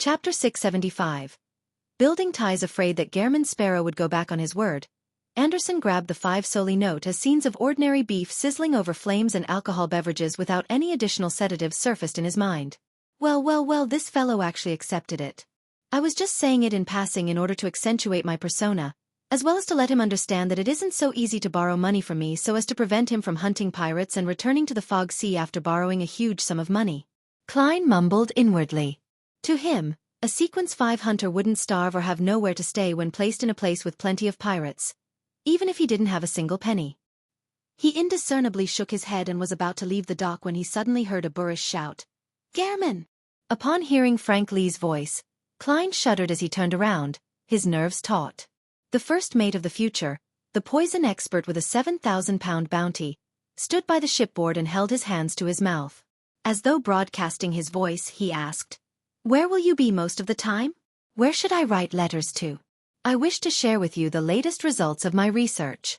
Chapter 675. Building ties. Afraid that Gehrman Sparrow would go back on his word, Anderson grabbed the 5 solely note as scenes of ordinary beef sizzling over flames and alcohol beverages without any additional sedatives surfaced in his mind. Well, this fellow actually accepted it. I was just saying it in passing in order to accentuate my persona, as well as to let him understand that it isn't so easy to borrow money from me so as to prevent him from hunting pirates and returning to the Fog Sea after borrowing a huge sum of money. Klein mumbled inwardly. To him, a Sequence 5 hunter wouldn't starve or have nowhere to stay when placed in a place with plenty of pirates, even if he didn't have a single penny. He indiscernibly shook his head and was about to leave the dock when he suddenly heard a boorish shout. "Gehrman!" Upon hearing Frank Lee's voice, Klein shuddered as he turned around, his nerves taut. The first mate of the future, the poison expert with a 7,000-pound bounty, stood by the shipboard and held his hands to his mouth. As though broadcasting his voice, he asked, "Where will you be most of the time? Where should I write letters to? I wish to share with you the latest results of my research."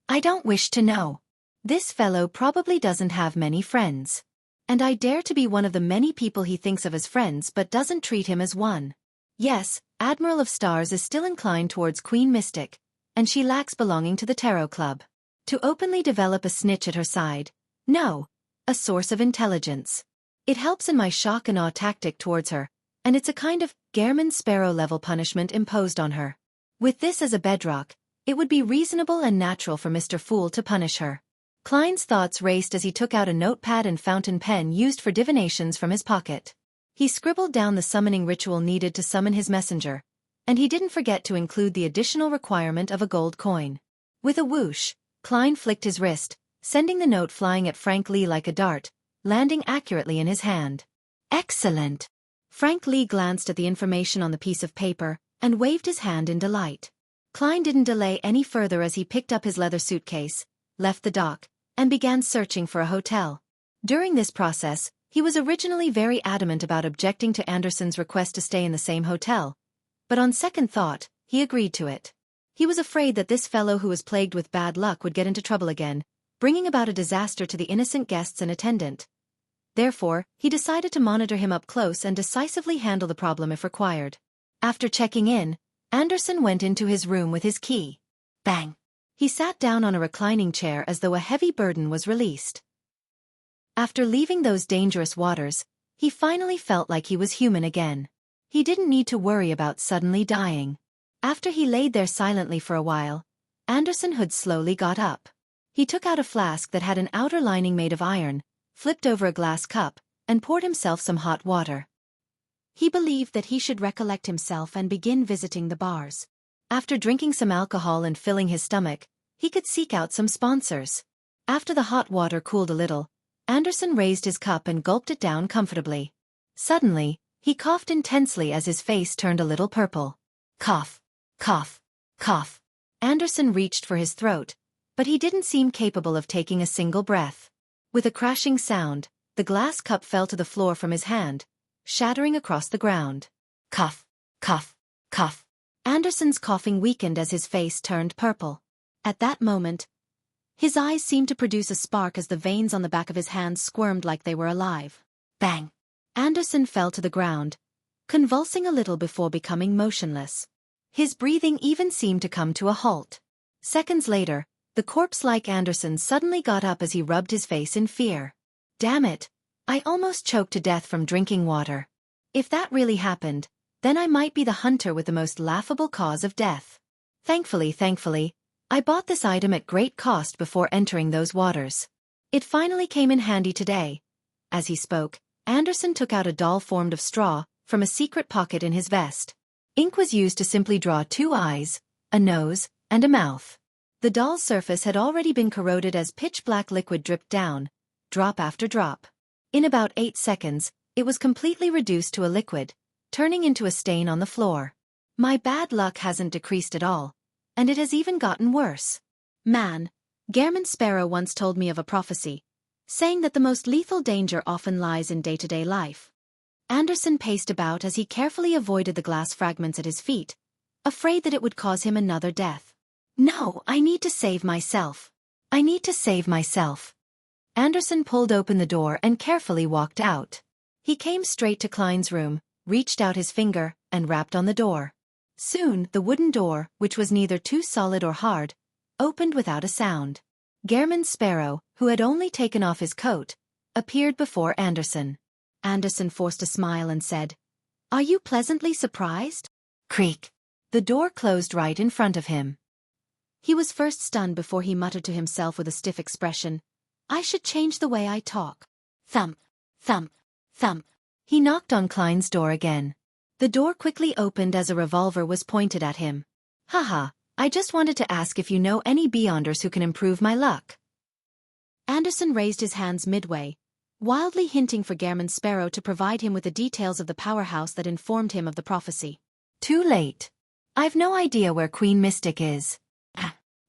"I don't wish to know. This fellow probably doesn't have many friends. And I dare to be one of the many people he thinks of as friends but doesn't treat him as one. Yes, Admiral of Stars is still inclined towards Queen Mystic, and she lacks belonging to the Tarot Club. To openly develop a snitch at her side, no, a source of intelligence. It helps in my shock and awe tactic towards her, and it's a kind of Gehrman Sparrow-level punishment imposed on her. With this as a bedrock, it would be reasonable and natural for Mr. Fool to punish her." Klein's thoughts raced as he took out a notepad and fountain pen used for divinations from his pocket. He scribbled down the summoning ritual needed to summon his messenger, and he didn't forget to include the additional requirement of a gold coin. With a whoosh, Klein flicked his wrist, sending the note flying at Frank Lee like a dart, landing accurately in his hand. "Excellent!" Frank Lee glanced at the information on the piece of paper and waved his hand in delight. Klein didn't delay any further as he picked up his leather suitcase, left the dock, and began searching for a hotel. During this process, he was originally very adamant about objecting to Anderson's request to stay in the same hotel, but on second thought, he agreed to it. He was afraid that this fellow who was plagued with bad luck would get into trouble again, bringing about a disaster to the innocent guests and attendant. Therefore, he decided to monitor him up close and decisively handle the problem if required. After checking in, Anderson went into his room with his key. Bang! He sat down on a reclining chair as though a heavy burden was released. After leaving those dangerous waters, he finally felt like he was human again. He didn't need to worry about suddenly dying. After he laid there silently for a while, Anderson Hood slowly got up. He took out a flask that had an outer lining made of iron, flipped over a glass cup, and poured himself some hot water. He believed that he should recollect himself and begin visiting the bars. After drinking some alcohol and filling his stomach, he could seek out some sponsors. After the hot water cooled a little, Anderson raised his cup and gulped it down comfortably. Suddenly, he coughed intensely as his face turned a little purple. Cough, cough, cough. Anderson reached for his throat, but he didn't seem capable of taking a single breath. With a crashing sound, the glass cup fell to the floor from his hand, shattering across the ground. Cough, cough, cough. Anderson's coughing weakened as his face turned purple. At that moment, his eyes seemed to produce a spark as the veins on the back of his hands squirmed like they were alive. Bang! Anderson fell to the ground, convulsing a little before becoming motionless. His breathing even seemed to come to a halt. Seconds later, the corpse-like Anderson suddenly got up as he rubbed his face in fear. Damn it! I almost choked to death from drinking water. If that really happened, then I might be the hunter with the most laughable cause of death. Thankfully, I bought this item at great cost before entering those waters. It finally came in handy today. As he spoke, Anderson took out a doll formed of straw from a secret pocket in his vest. Ink was used to simply draw 2 eyes, a nose, and a mouth. The doll's surface had already been corroded as pitch-black liquid dripped down, drop after drop. In about 8 seconds, it was completely reduced to a liquid, turning into a stain on the floor. My bad luck hasn't decreased at all, and it has even gotten worse. Man, Gehrman Sparrow once told me of a prophecy, saying that the most lethal danger often lies in day-to-day life. Anderson paced about as he carefully avoided the glass fragments at his feet, afraid that it would cause him another death. No, I need to save myself. I need to save myself. Anderson pulled open the door and carefully walked out. He came straight to Klein's room, reached out his finger, and rapped on the door. Soon, the wooden door, which was neither too solid or hard, opened without a sound. Gehrman Sparrow, who had only taken off his coat, appeared before Anderson. Anderson forced a smile and said, "Are you pleasantly surprised?" Creak. The door closed right in front of him. He was first stunned before he muttered to himself with a stiff expression, "I should change the way I talk." Thump, thump, thump. He knocked on Klein's door again. The door quickly opened as a revolver was pointed at him. "Haha, I just wanted to ask if you know any Beyonders who can improve my luck." Anderson raised his hands midway, wildly hinting for Gehrman Sparrow to provide him with the details of the powerhouse that informed him of the prophecy. "Too late. I've no idea where Queen Mystic is.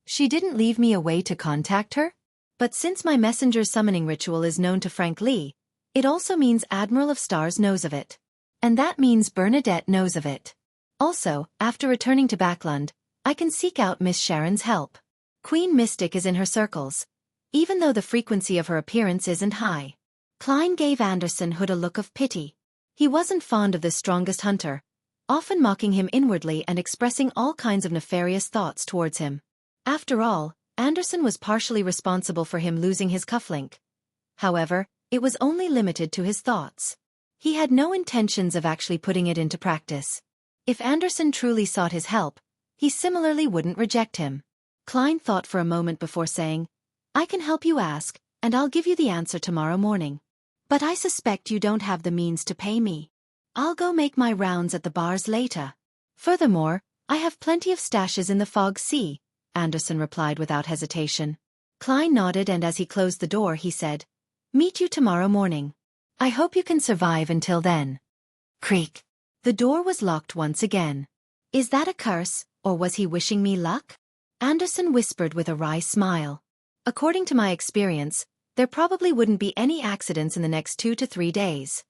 She didn't leave me a way to contact her? But since my messenger's summoning ritual is known to Frank Lee, it also means Admiral of Stars knows of it. And that means Bernadette knows of it. Also, after returning to Backlund, I can seek out Miss Sharon's help. Queen Mystic is in her circles, even though the frequency of her appearance isn't high." Klein gave Anderson Hood a look of pity. He wasn't fond of this strongest hunter, often mocking him inwardly and expressing all kinds of nefarious thoughts towards him. After all, Anderson was partially responsible for him losing his cufflink. However, it was only limited to his thoughts. He had no intentions of actually putting it into practice. If Anderson truly sought his help, he similarly wouldn't reject him. Klein thought for a moment before saying, "I can help you ask, and I'll give you the answer tomorrow morning. But I suspect you don't have the means to pay me. I'll go make my rounds at the bars later. Furthermore, I have plenty of stashes in the Fog Sea," Anderson replied without hesitation. Klein nodded, and as he closed the door he said, "Meet you tomorrow morning. I hope you can survive until then." Creak. The door was locked once again. "Is that a curse, or was he wishing me luck?" Anderson whispered with a wry smile. "According to my experience, there probably wouldn't be any accidents in the next 2 to 3 days."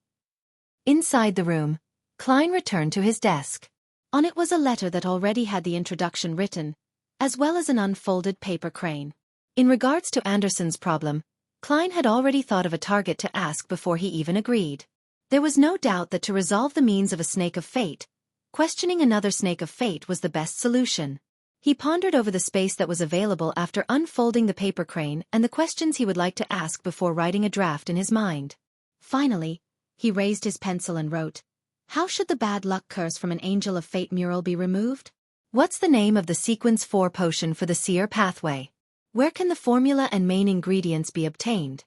Inside the room, Klein returned to his desk. On it was a letter that already had the introduction written, as well as an unfolded paper crane. In regards to Anderson's problem, Klein had already thought of a target to ask before he even agreed. There was no doubt that to resolve the means of a snake of fate, questioning another snake of fate was the best solution. He pondered over the space that was available after unfolding the paper crane and the questions he would like to ask before writing a draft in his mind. Finally, he raised his pencil and wrote, "How should the bad luck curse from an Angel of Fate mural be removed? What's the name of the Sequence 4 potion for the Seer pathway? Where can the formula and main ingredients be obtained?"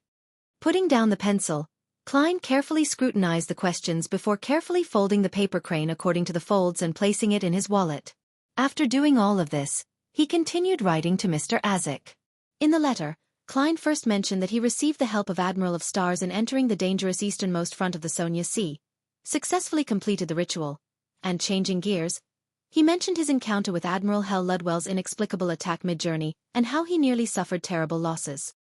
Putting down the pencil, Klein carefully scrutinized the questions before carefully folding the paper crane according to the folds and placing it in his wallet. After doing all of this, he continued writing to Mr. Azik. In the letter, Klein first mentioned that he received the help of Admiral of Stars in entering the dangerous easternmost front of the Sonia Sea, successfully completed the ritual, and changing gears, he mentioned his encounter with Admiral Hel Ludwell's inexplicable attack mid-journey and how he nearly suffered terrible losses.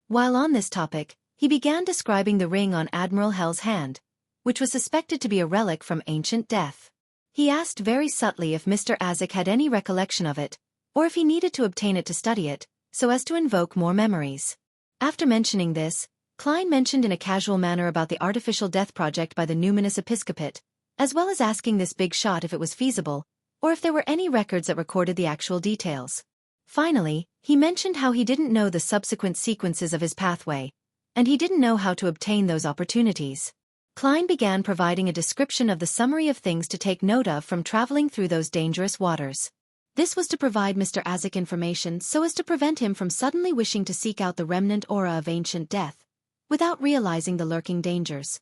While on this topic, he began describing the ring on Admiral Hel's hand, which was suspected to be a relic from ancient death. He asked very subtly if Mr. Azik had any recollection of it, or if he needed to obtain it to study it, so as to invoke more memories. After mentioning this, Klein mentioned in a casual manner about the artificial death project by the Numinous Episcopate, as well as asking this big shot if it was feasible, or if there were any records that recorded the actual details. Finally, he mentioned how he didn't know the subsequent sequences of his pathway, and he didn't know how to obtain those opportunities. Klein began providing a description of the summary of things to take note of from traveling through those dangerous waters. This was to provide Mr. Azik information so as to prevent him from suddenly wishing to seek out the remnant aura of ancient death, without realizing the lurking dangers.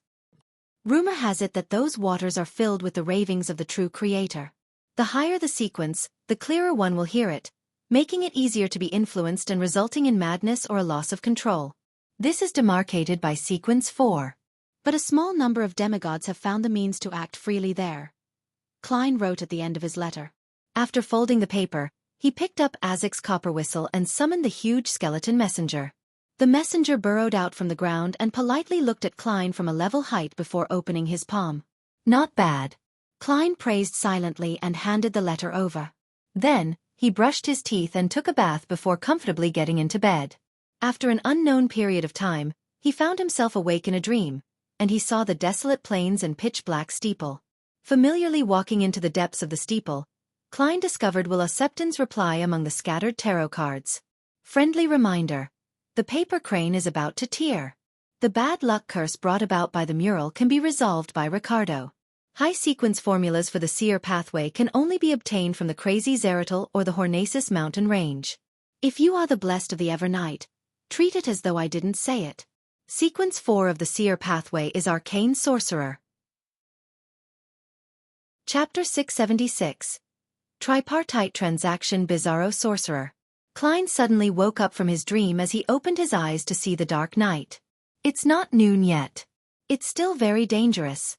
Rumor has it that those waters are filled with the ravings of the true creator. The higher the sequence, the clearer one will hear it, making it easier to be influenced and resulting in madness or a loss of control. This is demarcated by sequence 4. But a small number of demigods have found the means to act freely there. Klein wrote at the end of his letter. After folding the paper, he picked up Azik's copper whistle and summoned the huge skeleton messenger. The messenger burrowed out from the ground and politely looked at Klein from a level height before opening his palm. "Not bad." Klein praised silently and handed the letter over. Then, he brushed his teeth and took a bath before comfortably getting into bed. After an unknown period of time, he found himself awake in a dream, and he saw the desolate plains and pitch-black steeple. Familiarly walking into the depths of the steeple, Klein discovered Will Septon's reply among the scattered tarot cards. Friendly reminder. The paper crane is about to tear. The bad luck curse brought about by the mural can be resolved by Ricardo. High sequence formulas for the seer pathway can only be obtained from the crazy Zeratal or the Hornacis mountain range. If you are the blessed of the Evernight, treat it as though I didn't say it. Sequence 4 of the seer pathway is Arcane Sorcerer. Chapter 676. Tripartite Transaction Bizarro Sorcerer. Klein suddenly woke up from his dream as he opened his eyes to see the dark night. It's not noon yet. It's still very dangerous.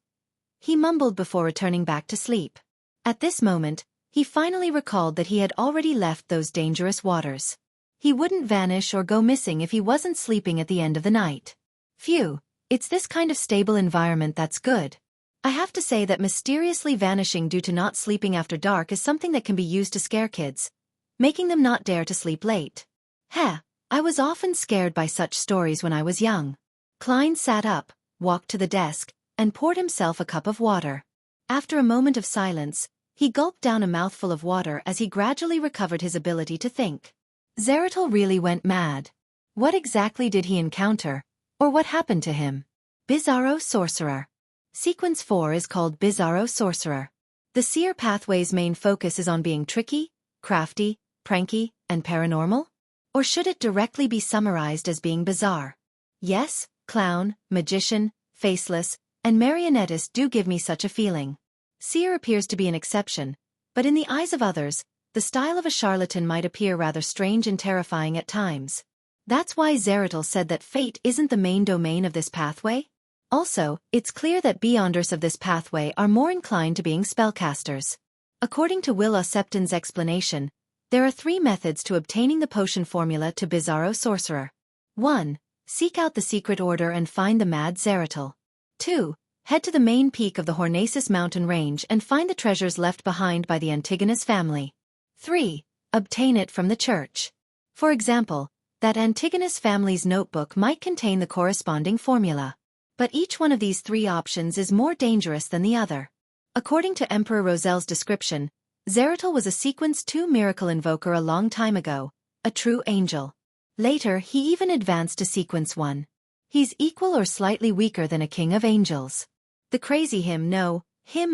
He mumbled before returning back to sleep. At this moment, he finally recalled that he had already left those dangerous waters. He wouldn't vanish or go missing if he wasn't sleeping at the end of the night. Phew, it's this kind of stable environment that's good. I have to say that mysteriously vanishing due to not sleeping after dark is something that can be used to scare kids, making them not dare to sleep late. Heh, I was often scared by such stories when I was young. Klein sat up, walked to the desk, and poured himself a cup of water. After a moment of silence, he gulped down a mouthful of water as he gradually recovered his ability to think. Zeratal really went mad. What exactly did he encounter, or what happened to him? Bizarro Sorcerer. Sequence 4 is called Bizarro Sorcerer. The seer pathway's main focus is on being tricky, crafty, pranky, and paranormal? Or should it directly be summarized as being bizarre? Yes, clown, magician, faceless, and marionettist do give me such a feeling. Seer appears to be an exception, but in the eyes of others, the style of a charlatan might appear rather strange and terrifying at times. That's why Zeratal said that fate isn't the main domain of this pathway. Also, it's clear that beyonders of this pathway are more inclined to being spellcasters. According to Will Septon's explanation, there are 3 methods to obtaining the potion formula to Bizarro Sorcerer. 1. Seek out the secret order and find the mad Zeratal. 2. Head to the main peak of the Hornacis mountain range and find the treasures left behind by the Antigonus family. 3. Obtain it from the church. For example, that Antigonus family's notebook might contain the corresponding formula. But each one of these 3 options is more dangerous than the other. According to Emperor Rosel's description, Zeratal was a Sequence 2 miracle invoker a long time ago, a true angel. Later he even advanced to Sequence 1. He's equal or slightly weaker than a king of angels. The crazy him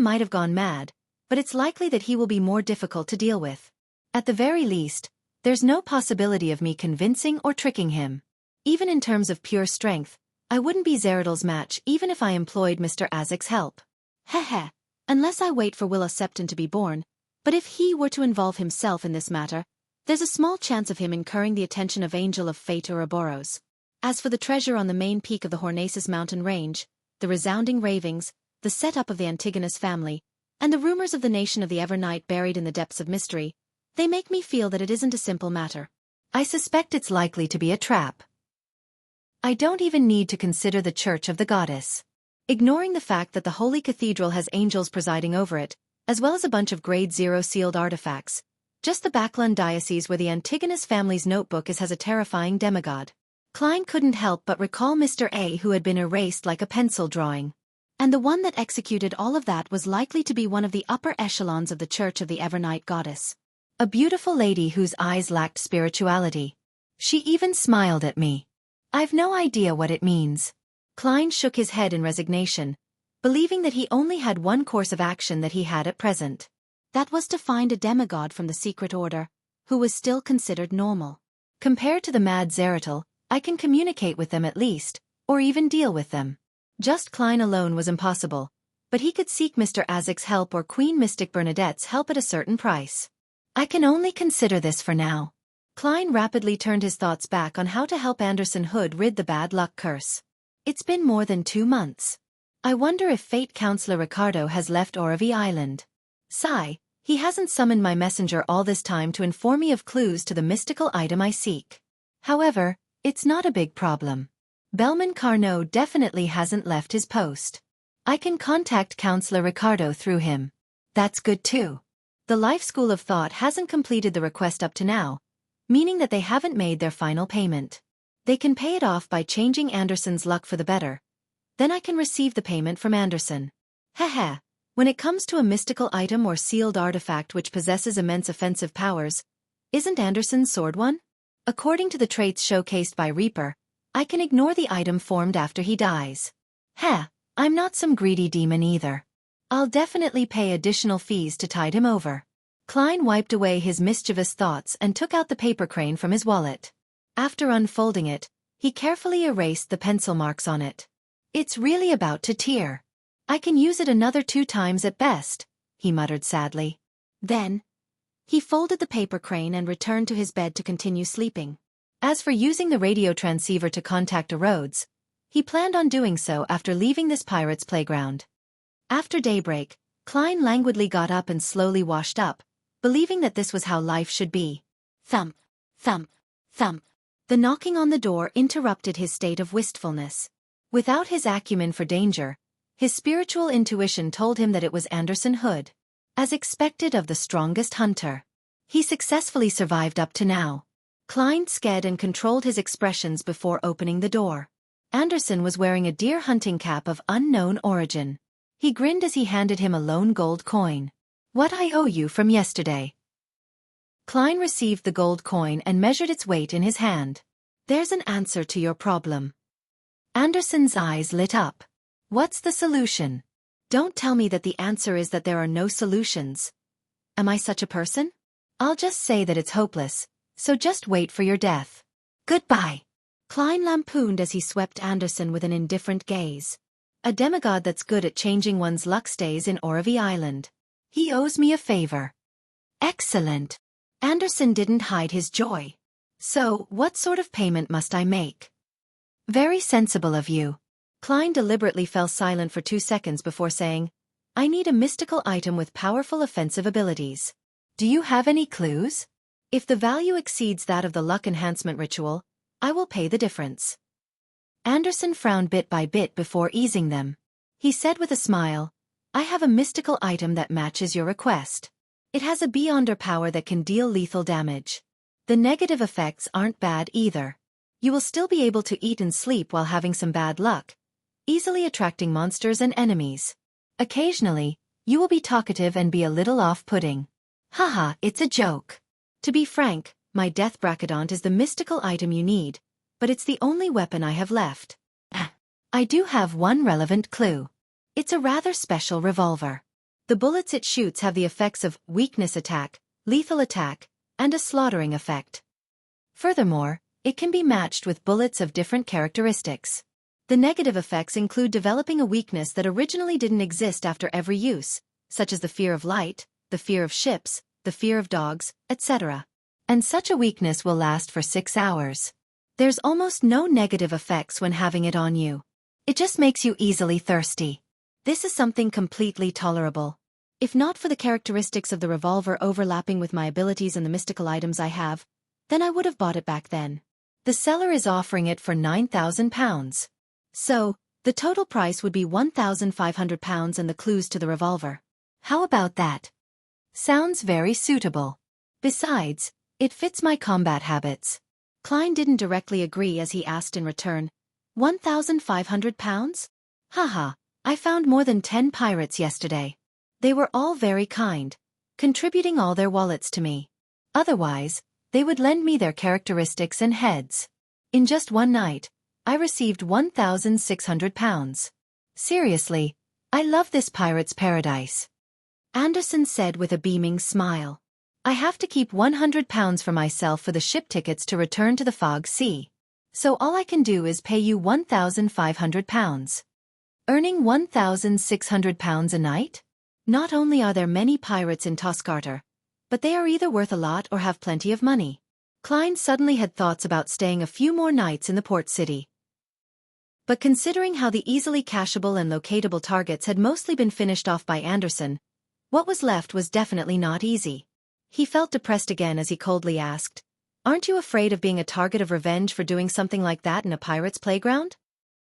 might have gone mad, but it's likely that he will be more difficult to deal with. At the very least, there's no possibility of me convincing or tricking him. Even in terms of pure strength, I wouldn't be Zeratal's match even if I employed Mr. Azek's help. Heh, unless I wait for Will Septon to be born, but if he were to involve himself in this matter, there's a small chance of him incurring the attention of Angel of Fate or Ouroboros. As for the treasure on the main peak of the Hornacis mountain range, the resounding ravings, the setup of the Antigonus family, and the rumors of the nation of the Evernight buried in the depths of mystery, they make me feel that it isn't a simple matter. I suspect it's likely to be a trap. I don't even need to consider the Church of the Goddess. Ignoring the fact that the Holy Cathedral has angels presiding over it, as well as a bunch of Grade 0 sealed artifacts, just the Backlund diocese where the Antigonus family's notebook has a terrifying demigod. Klein couldn't help but recall Mr. A who had been erased like a pencil drawing. And the one that executed all of that was likely to be one of the upper echelons of the Church of the Evernight Goddess. A beautiful lady whose eyes lacked spirituality. She even smiled at me. I've no idea what it means. Klein shook his head in resignation, believing that he only had one course of action that he had at present. That was to find a demigod from the secret order, who was still considered normal. Compared to the mad Zeratal, I can communicate with them at least, or even deal with them. Just Klein alone was impossible, but he could seek Mr. Azek's help or Queen Mystic Bernadette's help at a certain price. I can only consider this for now. Klein rapidly turned his thoughts back on how to help Anderson Hood rid the bad luck curse. It's been more than 2 months. I wonder if Fate Counselor Ricardo has left Oravi Island. Sigh, he hasn't summoned my messenger all this time to inform me of clues to the mystical item I seek. However, it's not a big problem. Bellman Carnot definitely hasn't left his post. I can contact Counselor Ricardo through him. That's good too. The Life School of Thought hasn't completed the request up to now, meaning that they haven't made their final payment. They can pay it off by changing Anderson's luck for the better. Then I can receive the payment from Anderson. Heh. When it comes to a mystical item or sealed artifact which possesses immense offensive powers, isn't Anderson's sword one? According to the traits showcased by Reaper, I can ignore the item formed after he dies. Heh, I'm not some greedy demon either. I'll definitely pay additional fees to tide him over. Klein wiped away his mischievous thoughts and took out the paper crane from his wallet. After unfolding it, he carefully erased the pencil marks on it. It's really about to tear. I can use it another 2 times at best, he muttered sadly. Then, he folded the paper crane and returned to his bed to continue sleeping. As for using the radio transceiver to contact Rhodes, he planned on doing so after leaving this pirate's playground. After daybreak, Klein languidly got up and slowly washed up, believing that this was how life should be. Thump, thump, thump. The knocking on the door interrupted his state of wistfulness. Without his acumen for danger, his spiritual intuition told him that it was Anderson Hood. As expected of the strongest hunter, he successfully survived up to now. Klein sked and controlled his expressions before opening the door. Anderson was wearing a deer hunting cap of unknown origin. He grinned as he handed him a lone gold coin. What I owe you from yesterday. Klein received the gold coin and measured its weight in his hand. There's an answer to your problem. Anderson's eyes lit up. What's the solution? Don't tell me that the answer is that there are no solutions. Am I such a person? I'll just say that it's hopeless, so just wait for your death. Goodbye. Klein lampooned as he swept Anderson with an indifferent gaze. A demigod that's good at changing one's luck stays in Orovie Island. He owes me a favor. Excellent. Anderson didn't hide his joy. So, what sort of payment must I make? Very sensible of you. Klein deliberately fell silent for 2 seconds before saying, I need a mystical item with powerful offensive abilities. Do you have any clues? If the value exceeds that of the luck enhancement ritual, I will pay the difference. Anderson frowned bit by bit before easing them. He said with a smile, I have a mystical item that matches your request. It has a beyonder power that can deal lethal damage. The negative effects aren't bad either. You will still be able to eat and sleep while having some bad luck, easily attracting monsters and enemies. Occasionally, you will be talkative and be a little off-putting. Haha, it's a joke. To be frank, my death brachydont is the mystical item you need, but it's the only weapon I have left. I do have one relevant clue. It's a rather special revolver. The bullets it shoots have the effects of weakness attack, lethal attack, and a slaughtering effect. Furthermore, it can be matched with bullets of different characteristics. The negative effects include developing a weakness that originally didn't exist after every use, such as the fear of light, the fear of ships, the fear of dogs, etc. And such a weakness will last for 6 hours. There's almost no negative effects when having it on you. It just makes you easily thirsty. This is something completely tolerable. If not for the characteristics of the revolver overlapping with my abilities and the mystical items I have, then I would have bought it back then. The seller is offering it for £9,000. So, the total price would be £1,500 and the clues to the revolver. How about that? Sounds very suitable. Besides, it fits my combat habits. Klein didn't directly agree as he asked in return, £1,500? Haha, I found more than 10 pirates yesterday. They were all very kind, contributing all their wallets to me. Otherwise, they would lend me their characteristics and heads. In just one night, I received £1,600. Seriously, I love this pirate's paradise. Anderson said with a beaming smile. I have to keep £100 for myself for the ship tickets to return to the Fog Sea. So all I can do is pay you £1,500. Earning £1,600 a night? Not only are there many pirates in Toscarter, but they are either worth a lot or have plenty of money. Klein suddenly had thoughts about staying a few more nights in the port city. But considering how the easily cacheable and locatable targets had mostly been finished off by Anderson, what was left was definitely not easy. He felt depressed again as he coldly asked, Aren't you afraid of being a target of revenge for doing something like that in a pirate's playground?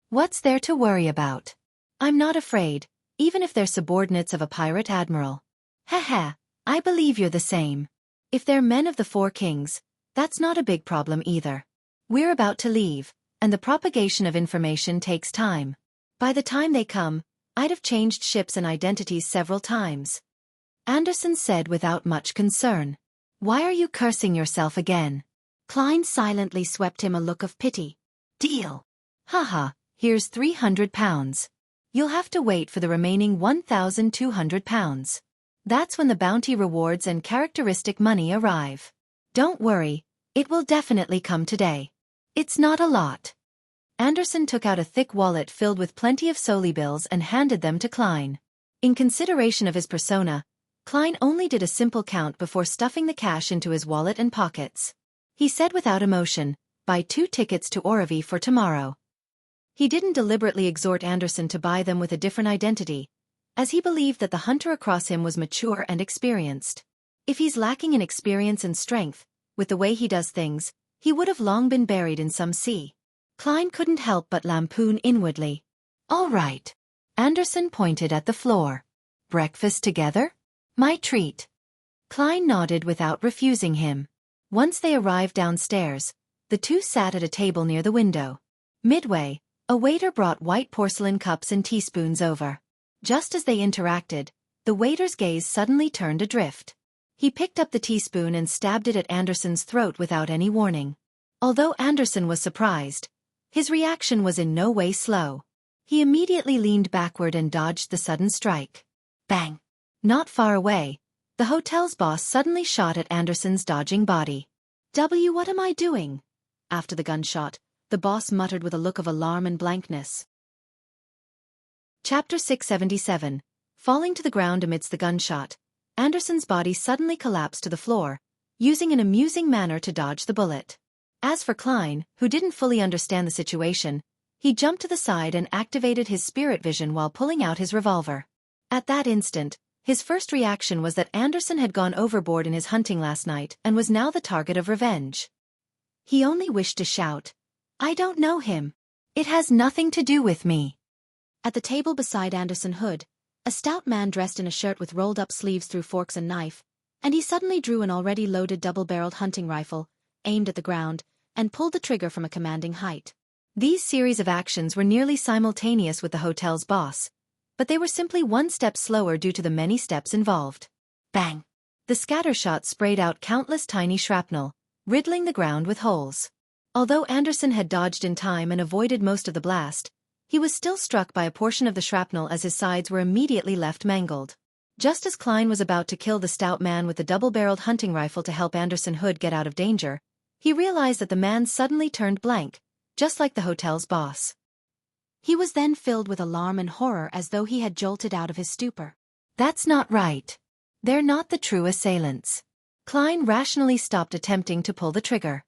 What's there to worry about? I'm not afraid, even if they're subordinates of a pirate admiral. Heh, I believe you're the same. If they're men of the Four Kings, that's not a big problem either. We're about to leave, and the propagation of information takes time. By the time they come, I'd have changed ships and identities several times. Anderson said without much concern. Why are you cursing yourself again? Klein silently swept him a look of pity. Deal. Haha, here's £300. You'll have to wait for the remaining £1,200. That's when the bounty rewards and characteristic money arrive. Don't worry, it will definitely come today. It's not a lot. Anderson took out a thick wallet filled with plenty of Soli bills and handed them to Klein. In consideration of his persona, Klein only did a simple count before stuffing the cash into his wallet and pockets. He said without emotion, buy 2 tickets to Oravi for tomorrow. He didn't deliberately exhort Anderson to buy them with a different identity, as he believed that the hunter across him was mature and experienced. If he's lacking in experience and strength, with the way he does things, he would have long been buried in some sea. Klein couldn't help but lampoon inwardly. All right. Anderson pointed at the floor. Breakfast together? My treat. Klein nodded without refusing him. Once they arrived downstairs, the two sat at a table near the window. Midway, a waiter brought white porcelain cups and teaspoons over. Just as they interacted, the waiter's gaze suddenly turned adrift. He picked up the teaspoon and stabbed it at Anderson's throat without any warning. Although Anderson was surprised, his reaction was in no way slow. He immediately leaned backward and dodged the sudden strike. Bang! Not far away, the hotel's boss suddenly shot at Anderson's dodging body. What am I doing? After the gunshot, the boss muttered with a look of alarm and blankness. Chapter 677. Falling to the ground amidst the gunshot, Anderson's body suddenly collapsed to the floor, using an amusing manner to dodge the bullet. As for Klein, who didn't fully understand the situation, he jumped to the side and activated his spirit vision while pulling out his revolver. At that instant, his first reaction was that Anderson had gone overboard in his hunting last night and was now the target of revenge. He only wished to shout, "I don't know him. It has nothing to do with me." At the table beside Anderson Hood, a stout man dressed in a shirt with rolled-up sleeves threw forks and knife, and he suddenly drew an already loaded double-barreled hunting rifle, aimed at the ground, and pulled the trigger from a commanding height. These series of actions were nearly simultaneous with the hotel's boss, but they were simply one step slower due to the many steps involved. Bang! The scattershot sprayed out countless tiny shrapnel, riddling the ground with holes. Although Anderson had dodged in time and avoided most of the blast, he was still struck by a portion of the shrapnel as his sides were immediately left mangled. Just as Klein was about to kill the stout man with the double-barreled hunting rifle to help Anderson Hood get out of danger, he realized that the man suddenly turned blank, just like the hotel's boss. He was then filled with alarm and horror as though he had jolted out of his stupor. That's not right. They're not the true assailants. Klein rationally stopped attempting to pull the trigger.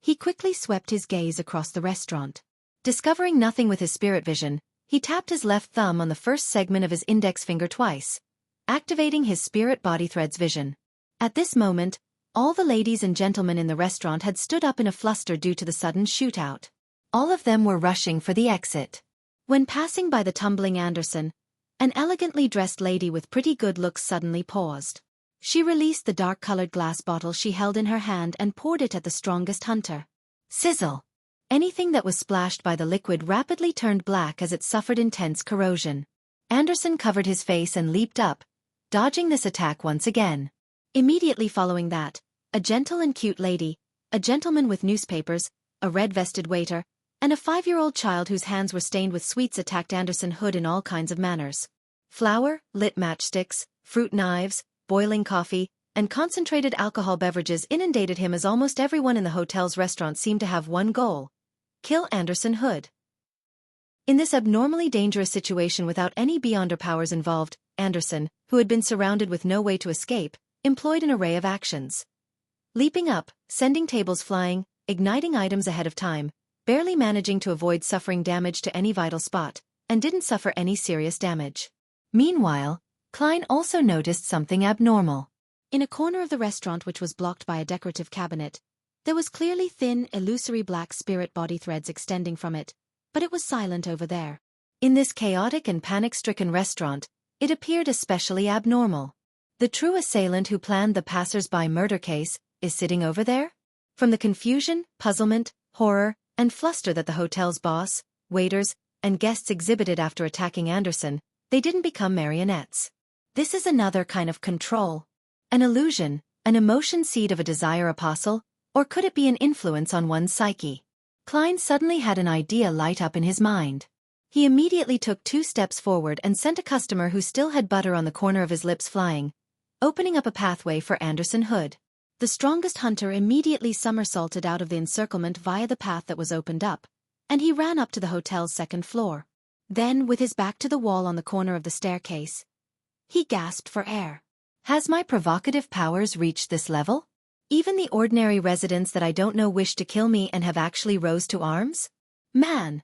He quickly swept his gaze across the restaurant. Discovering nothing with his spirit vision, he tapped his left thumb on the first segment of his index finger twice, activating his spirit body threads vision. At this moment, all the ladies and gentlemen in the restaurant had stood up in a fluster due to the sudden shootout. All of them were rushing for the exit. When passing by the tumbling Anderson, an elegantly dressed lady with pretty good looks suddenly paused. She released the dark-colored glass bottle she held in her hand and poured it at the strongest hunter. Sizzle! Anything that was splashed by the liquid rapidly turned black as it suffered intense corrosion. Anderson covered his face and leaped up, dodging this attack once again. Immediately following that, a gentle and cute lady, a gentleman with newspapers, a red-vested waiter, and a 5-year-old child whose hands were stained with sweets attacked Anderson Hood in all kinds of manners. Flour, lit matchsticks, fruit knives, boiling coffee, and concentrated alcohol beverages inundated him as almost everyone in the hotel's restaurant seemed to have one goal: kill Anderson Hood. In this abnormally dangerous situation without any beyonder powers involved, Anderson, who had been surrounded with no way to escape, employed an array of actions. Leaping up, sending tables flying, igniting items ahead of time, barely managing to avoid suffering damage to any vital spot, and didn't suffer any serious damage. Meanwhile, Klein also noticed something abnormal. In a corner of the restaurant which was blocked by a decorative cabinet, there was clearly thin, illusory black spirit body threads extending from it, but it was silent over there. In this chaotic and panic-stricken restaurant, it appeared especially abnormal. The true assailant who planned the passers-by murder case is sitting over there? From the confusion, puzzlement, horror, and fluster that the hotel's boss, waiters, and guests exhibited after attacking Anderson, they didn't become marionettes. This is another kind of control. An illusion, an emotion seed of a desire apostle, or could it be an influence on one's psyche? Klein suddenly had an idea light up in his mind. He immediately took 2 steps forward and sent a customer who still had butter on the corner of his lips flying, opening up a pathway for Anderson Hood. The strongest hunter immediately somersaulted out of the encirclement via the path that was opened up, and he ran up to the hotel's 2nd floor. Then, with his back to the wall on the corner of the staircase, he gasped for air. Has my provocative powers reached this level? Even the ordinary residents that I don't know wish to kill me and have actually rose to arms? Man!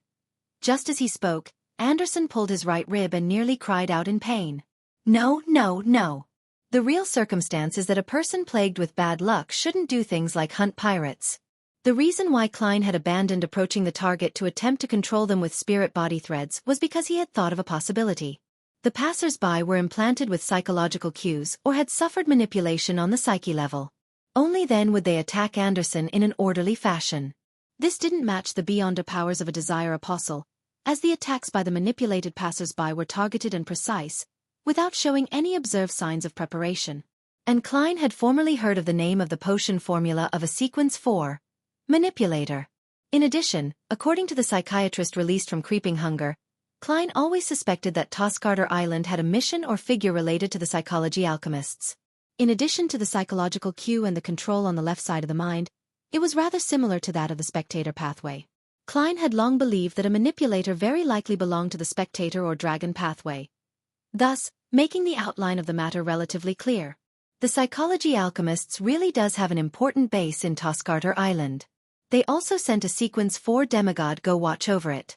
Just as he spoke, Anderson pulled his right rib and nearly cried out in pain. No, no, no. The real circumstance is that a person plagued with bad luck shouldn't do things like hunt pirates. The reason why Klein had abandoned approaching the target to attempt to control them with spirit body threads was because he had thought of a possibility. The passers-by were implanted with psychological cues or had suffered manipulation on the psyche level. Only then would they attack Anderson in an orderly fashion. This didn't match the beyond powers of a desire apostle, as the attacks by the manipulated passers-by were targeted and precise, without showing any observed signs of preparation. And Klein had formerly heard of the name of the potion formula of a sequence 4, manipulator. In addition, according to the psychiatrist released from creeping hunger, Klein always suspected that Toscarter Island had a mission or figure related to the psychology alchemists. In addition to the psychological cue and the control on the left side of the mind, it was rather similar to that of the spectator pathway. Klein had long believed that a manipulator very likely belonged to the spectator or dragon pathway, thus making the outline of the matter relatively clear. The psychology alchemists really does have an important base in Toscarter Island. They also sent a sequence 4 demigod go watch over it.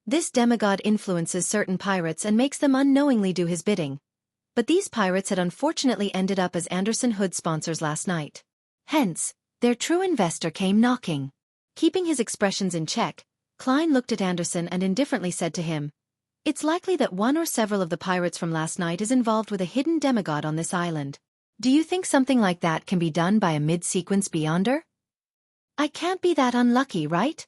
This demigod influences certain pirates and makes them unknowingly do his bidding. But these pirates had unfortunately ended up as Anderson Hood sponsors last night. Hence, their true investor came knocking. Keeping his expressions in check, Klein looked at Anderson and indifferently said to him, "It's likely that one or several of the pirates from last night is involved with a hidden demigod on this island. Do you think something like that can be done by a mid-sequence beyonder?" "I can't be that unlucky, right?"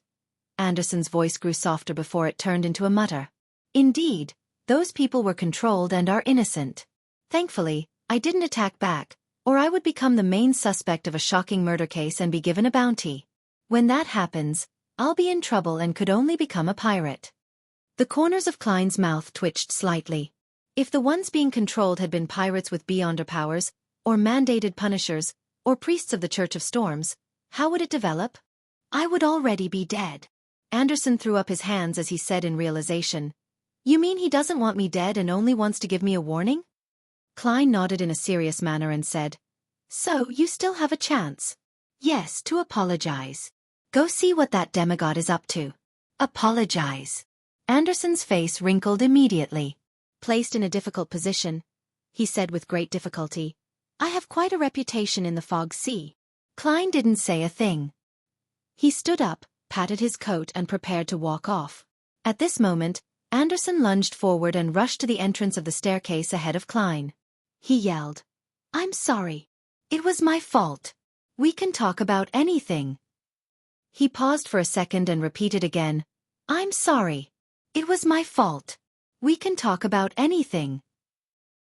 Anderson's voice grew softer before it turned into a mutter. "Indeed, those people were controlled and are innocent. Thankfully, I didn't attack back, or I would become the main suspect of a shocking murder case and be given a bounty. When that happens, I'll be in trouble and could only become a pirate." The corners of Klein's mouth twitched slightly. If the ones being controlled had been pirates with beyonder powers, or mandated punishers, or priests of the Church of Storms, how would it develop? I would already be dead. Anderson threw up his hands as he said in realization, "You mean he doesn't want me dead and only wants to give me a warning?" Klein nodded in a serious manner and said, "So you still have a chance. Yes, to apologize. Go see what that demigod is up to. Apologize." Anderson's face wrinkled immediately. Placed in a difficult position, he said with great difficulty, "I have quite a reputation in the Fog Sea." Klein didn't say a thing. He stood up, patted his coat and prepared to walk off. At this moment, Anderson lunged forward and rushed to the entrance of the staircase ahead of Klein. He yelled, "I'm sorry. It was my fault. We can talk about anything." He paused for a second and repeated again, "I'm sorry. It was my fault. We can talk about anything."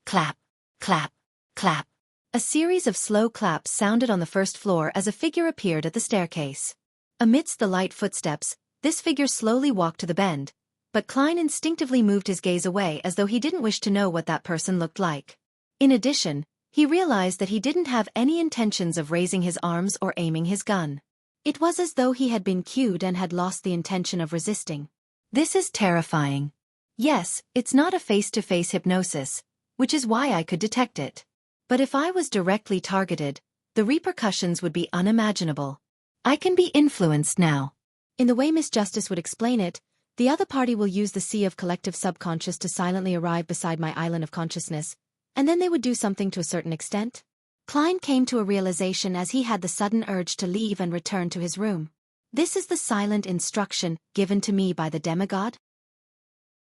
Clap, clap, clap. A series of slow claps sounded on the first floor as a figure appeared at the staircase. Amidst the light footsteps, this figure slowly walked to the bend, but Klein instinctively moved his gaze away as though he didn't wish to know what that person looked like. In addition, he realized that he didn't have any intentions of raising his arms or aiming his gun. It was as though he had been cued and had lost the intention of resisting. This is terrifying. Yes, it's not a face-to-face hypnosis, which is why I could detect it. But if I was directly targeted, the repercussions would be unimaginable. I can be influenced now. In the way Miss Justice would explain it, the other party will use the sea of collective subconscious to silently arrive beside my island of consciousness, and then they would do something to a certain extent. Klein came to a realization as he had the sudden urge to leave and return to his room. This is the silent instruction given to me by the demigod?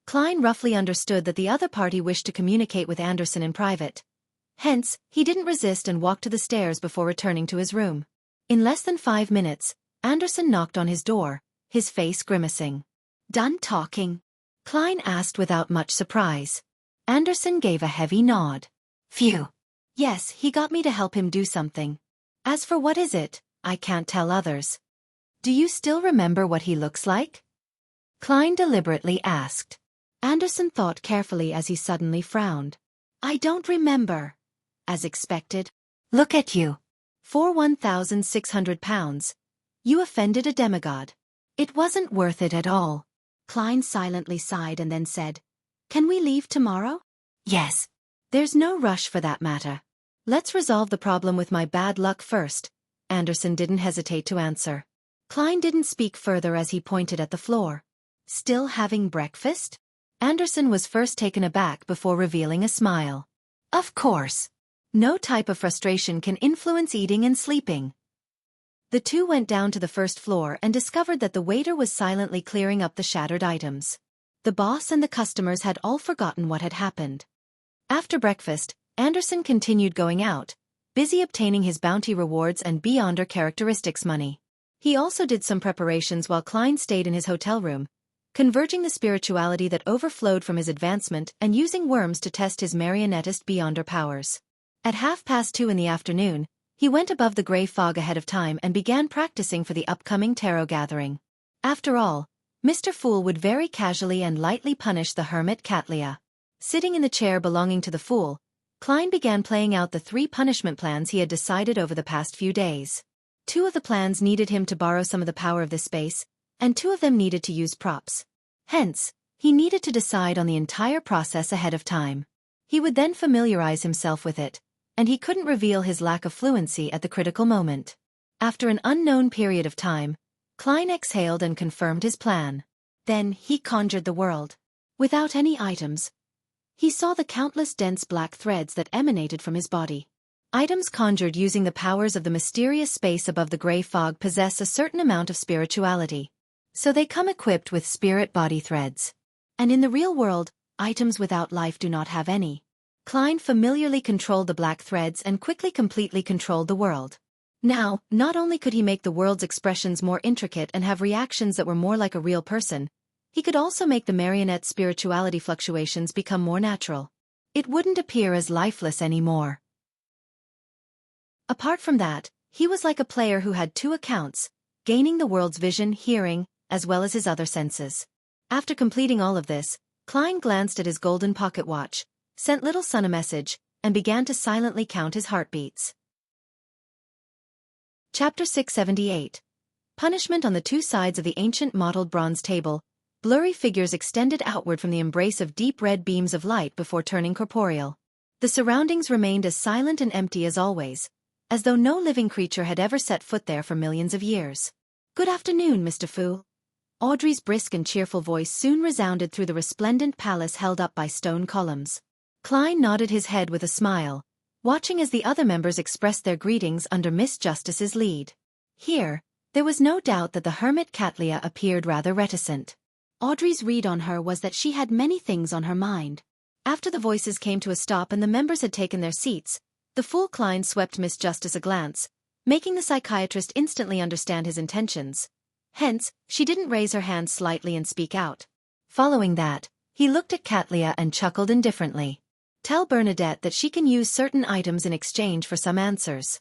Klein roughly understood that the other party wished to communicate with Anderson in private. Hence, he didn't resist and walked to the stairs before returning to his room. In less than 5 minutes, Anderson knocked on his door, his face grimacing. Done talking? Klein asked without much surprise. Anderson gave a heavy nod. Phew. Yes, he got me to help him do something. As for what is it, I can't tell others. Do you still remember what he looks like? Klein deliberately asked. Anderson thought carefully as he suddenly frowned. I don't remember. As expected. Look at you. For 1,600 pounds. You offended a demigod. It wasn't worth it at all. Klein silently sighed and then said, Can we leave tomorrow? Yes. There's no rush for that matter. Let's resolve the problem with my bad luck first. Anderson didn't hesitate to answer. Klein didn't speak further as he pointed at the floor. Still having breakfast? Anderson was first taken aback before revealing a smile. Of course. No type of frustration can influence eating and sleeping. The two went down to the first floor and discovered that the waiter was silently clearing up the shattered items. The boss and the customers had all forgotten what had happened. After breakfast, Anderson continued going out, busy obtaining his bounty rewards and Beyonder characteristics money. He also did some preparations while Klein stayed in his hotel room, converging the spirituality that overflowed from his advancement and using worms to test his marionettist Beyonder powers. At 2:30 in the afternoon, he went above the grey fog ahead of time and began practicing for the upcoming tarot gathering. After all, Mr. Fool would very casually and lightly punish the hermit Catlia. Sitting in the chair belonging to the Fool, Klein began playing out the 3 punishment plans he had decided over the past few days. 2 of the plans needed him to borrow some of the power of this space, and 2 of them needed to use props. Hence, he needed to decide on the entire process ahead of time. He would then familiarize himself with it, and he couldn't reveal his lack of fluency at the critical moment. After an unknown period of time, Klein exhaled and confirmed his plan. Then he conjured the world. Without any items, he saw the countless dense black threads that emanated from his body. Items conjured using the powers of the mysterious space above the grey fog possess a certain amount of spirituality. So they come equipped with spirit body threads. And in the real world, items without life do not have any. Klein familiarly controlled the black threads and quickly completely controlled the world. Now, not only could he make the world's expressions more intricate and have reactions that were more like a real person, he could also make the marionette spirituality fluctuations become more natural. It wouldn't appear as lifeless anymore. Apart from that, he was like a player who had 2 accounts, gaining the world's vision, hearing, as well as his other senses. After completing all of this, Klein glanced at his golden pocket watch, sent Little Son a message, and began to silently count his heartbeats. Chapter 678. Punishment. On the 2 sides of the ancient mottled bronze table, blurry figures extended outward from the embrace of deep red beams of light before turning corporeal. The surroundings remained as silent and empty as always, as though no living creature had ever set foot there for millions of years. Good afternoon, Mr. Fool. Audrey's brisk and cheerful voice soon resounded through the resplendent palace held up by stone columns. Klein nodded his head with a smile, watching as the other members expressed their greetings under Miss Justice's lead. Here, there was no doubt that the hermit Catlia appeared rather reticent. Audrey's read on her was that she had many things on her mind. After the voices came to a stop and the members had taken their seats, the Fool Klein swept Miss Justice a glance, making the psychiatrist instantly understand his intentions. Hence, she didn't raise her hand slightly and speak out. Following that, he looked at Catlia and chuckled indifferently. Tell Bernadette that she can use certain items in exchange for some answers.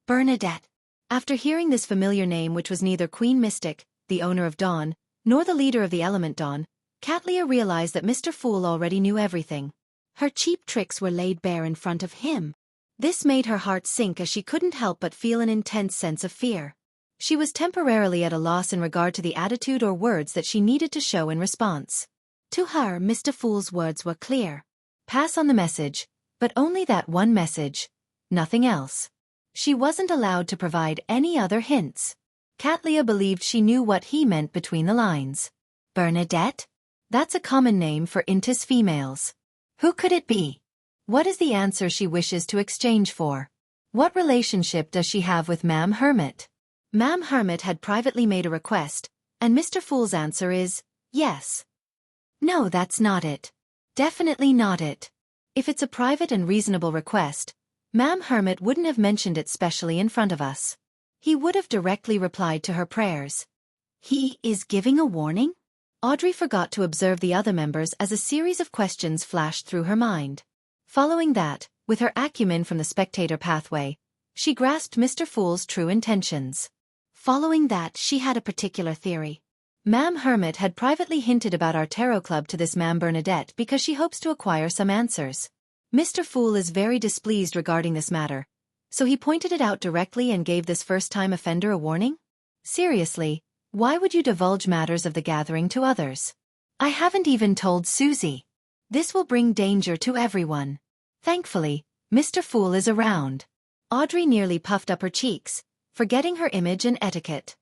Bernadette. After hearing this familiar name, which was neither Queen Mystic, the owner of Dawn, nor the leader of the element Dawn, Catlia realized that Mr. Fool already knew everything. Her cheap tricks were laid bare in front of him. This made her heart sink as she couldn't help but feel an intense sense of fear. She was temporarily at a loss in regard to the attitude or words that she needed to show in response. To her, Mr. Fool's words were clear. Pass on the message, but only that one message, nothing else. She wasn't allowed to provide any other hints. Catlia believed she knew what he meant between the lines. Bernadette? That's a common name for Intis females. Who could it be? What is the answer she wishes to exchange for? What relationship does she have with Ma'am Hermit? Ma'am Hermit had privately made a request, and Mr. Fool's answer is, yes. No, that's not it. Definitely not it. If it's a private and reasonable request, Ma'am Hermit wouldn't have mentioned it specially in front of us. He would have directly replied to her prayers. He is giving a warning? Audrey forgot to observe the other members as a series of questions flashed through her mind. Following that, with her acumen from the spectator pathway, she grasped Mr. Fool's true intentions. Following that, she had a particular theory. Ma'am Hermit had privately hinted about our tarot club to this Ma'am Bernadette because she hopes to acquire some answers. Mr. Fool is very displeased regarding this matter, so he pointed it out directly and gave this first-time offender a warning? Seriously, why would you divulge matters of the gathering to others? I haven't even told Susie. This will bring danger to everyone. Thankfully, Mr. Fool is around. Audrey nearly puffed up her cheeks, forgetting her image and etiquette.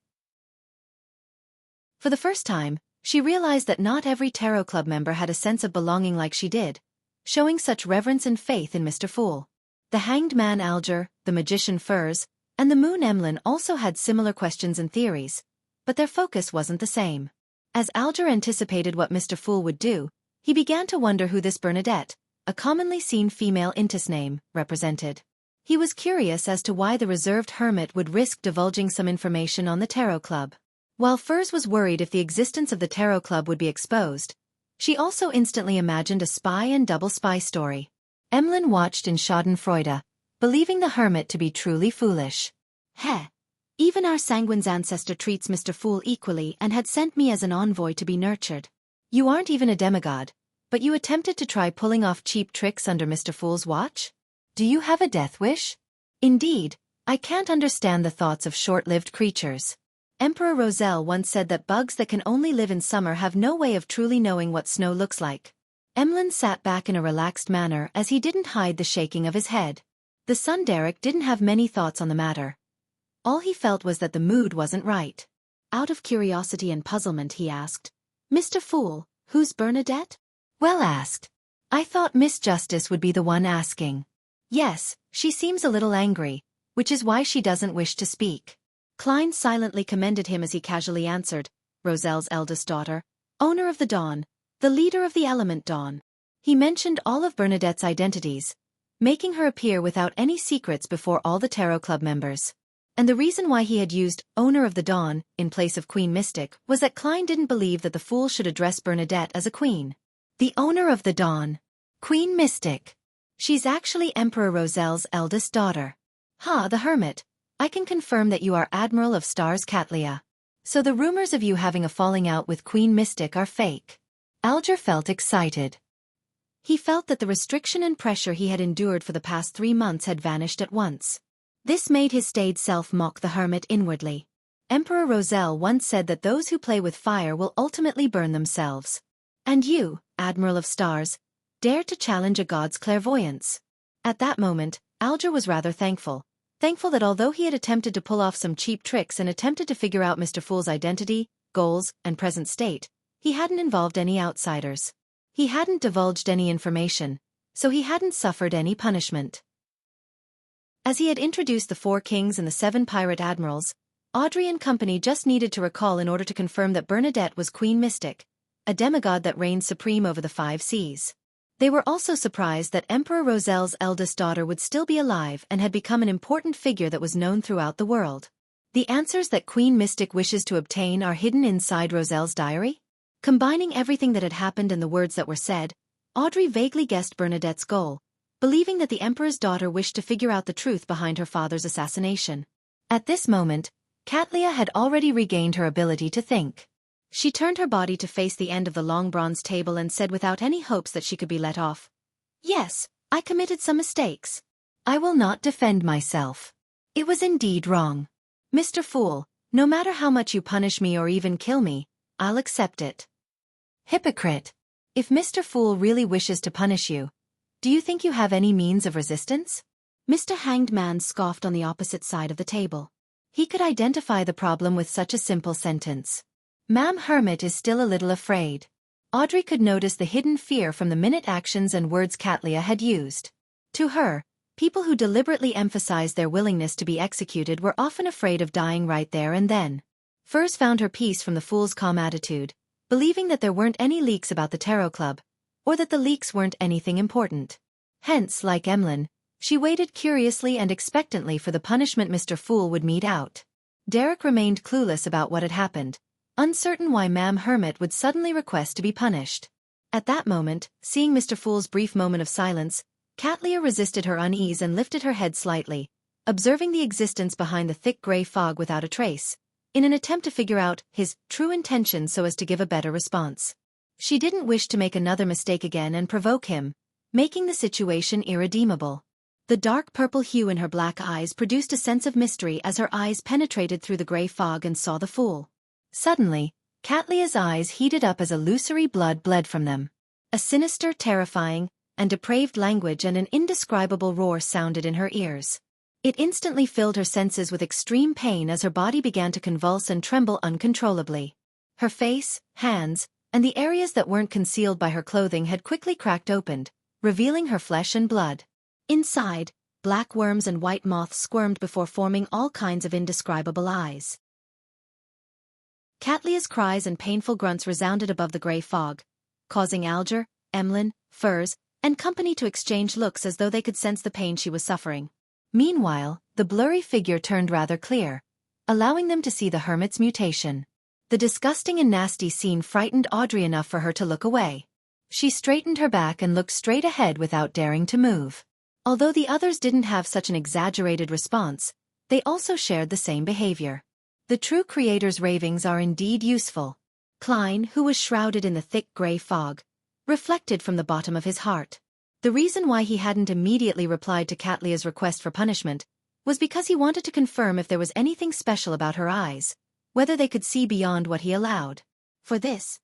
For the first time, she realized that not every tarot club member had a sense of belonging like she did, showing such reverence and faith in Mr. Fool. The Hanged Man Alger, the Magician Furs, and the Moon Emlyn also had similar questions and theories, but their focus wasn't the same. As Alger anticipated what Mr. Fool would do, he began to wonder who this Bernadette, a commonly seen female Intis name, represented. He was curious as to why the reserved hermit would risk divulging some information on the tarot club. While Furs was worried if the existence of the tarot club would be exposed, she also instantly imagined a spy and double spy story. Emlyn watched in schadenfreude, believing the hermit to be truly foolish. Heh! Even our Sanguine's ancestor treats Mr. Fool equally and had sent me as an envoy to be nurtured. You aren't even a demigod, but you attempted to try pulling off cheap tricks under Mr. Fool's watch? Do you have a death wish? Indeed, I can't understand the thoughts of short-lived creatures. Emperor Roselle once said that bugs that can only live in summer have no way of truly knowing what snow looks like. Emlyn sat back in a relaxed manner as he didn't hide the shaking of his head. The son Derek didn't have many thoughts on the matter. All he felt was that the mood wasn't right. Out of curiosity and puzzlement he asked, Mr. Fool, who's Bernadette? Well asked. I thought Miss Justice would be the one asking. Yes, she seems a little angry, which is why she doesn't wish to speak. Klein silently commended him as he casually answered, Roselle's eldest daughter, owner of the Dawn, the leader of the element Dawn. He mentioned all of Bernadette's identities, making her appear without any secrets before all the tarot club members. And the reason why he had used owner of the Dawn in place of Queen Mystic was that Klein didn't believe that the Fool should address Bernadette as a queen. The owner of the Dawn. Queen Mystic. She's actually Emperor Roselle's eldest daughter. Ha, the hermit. I can confirm that you are Admiral of Stars Catlia. So the rumors of you having a falling out with Queen Mystic are fake. Alger felt excited. He felt that the restriction and pressure he had endured for the past 3 months had vanished at once. This made his staid self mock the hermit inwardly. Emperor Roselle once said that those who play with fire will ultimately burn themselves. And you, Admiral of Stars, dare to challenge a god's clairvoyance. At that moment, Alger was rather thankful that although he had attempted to pull off some cheap tricks and attempted to figure out Mr. Fool's identity, goals, and present state, he hadn't involved any outsiders. He hadn't divulged any information, so he hadn't suffered any punishment. As he had introduced the 4 kings and the 7 pirate admirals, Audrey and company just needed to recall in order to confirm that Bernadette was Queen Mystic, a demigod that reigned supreme over the 5 seas. They were also surprised that Emperor Roselle's eldest daughter would still be alive and had become an important figure that was known throughout the world. The answers that Queen Mystic wishes to obtain are hidden inside Roselle's diary? Combining everything that had happened and the words that were said, Audrey vaguely guessed Bernadette's goal, believing that the Emperor's daughter wished to figure out the truth behind her father's assassination. At this moment, Catlia had already regained her ability to think. She turned her body to face the end of the long bronze table and said without any hopes that she could be let off. Yes, I committed some mistakes. I will not defend myself. It was indeed wrong. Mr. Fool, no matter how much you punish me or even kill me, I'll accept it. Hypocrite. If Mr. Fool really wishes to punish you, do you think you have any means of resistance? Mr. Hanged Man scoffed on the opposite side of the table. He could identify the problem with such a simple sentence. Ma'am Hermit is still a little afraid. Audrey could notice the hidden fear from the minute actions and words Catlia had used. To her, people who deliberately emphasized their willingness to be executed were often afraid of dying right there and then. Furs found her peace from the Fool's calm attitude, believing that there weren't any leaks about the Tarot Club, or that the leaks weren't anything important. Hence, like Emlyn, she waited curiously and expectantly for the punishment Mr. Fool would mete out. Derek remained clueless about what had happened, uncertain why Ma'am Hermit would suddenly request to be punished. At that moment, seeing Mr. Fool's brief moment of silence, Katlia resisted her unease and lifted her head slightly, observing the existence behind the thick gray fog without a trace, in an attempt to figure out his true intentions so as to give a better response. She didn't wish to make another mistake again and provoke him, making the situation irredeemable. The dark purple hue in her black eyes produced a sense of mystery as her eyes penetrated through the gray fog and saw the Fool. Suddenly, Katlia's eyes heated up as illusory blood bled from them. A sinister, terrifying, and depraved language and an indescribable roar sounded in her ears. It instantly filled her senses with extreme pain as her body began to convulse and tremble uncontrollably. Her face, hands, and the areas that weren't concealed by her clothing had quickly cracked open, revealing her flesh and blood. Inside, black worms and white moths squirmed before forming all kinds of indescribable eyes. Katlia's cries and painful grunts resounded above the gray fog, causing Alger, Emlyn, Furs, and company to exchange looks as though they could sense the pain she was suffering. Meanwhile, the blurry figure turned rather clear, allowing them to see the hermit's mutation. The disgusting and nasty scene frightened Audrey enough for her to look away. She straightened her back and looked straight ahead without daring to move. Although the others didn't have such an exaggerated response, they also shared the same behavior. The true creator's ravings are indeed useful. Klein, who was shrouded in the thick gray fog, reflected from the bottom of his heart. The reason why he hadn't immediately replied to Katlia's request for punishment was because he wanted to confirm if there was anything special about her eyes, whether they could see beyond what he allowed. For this,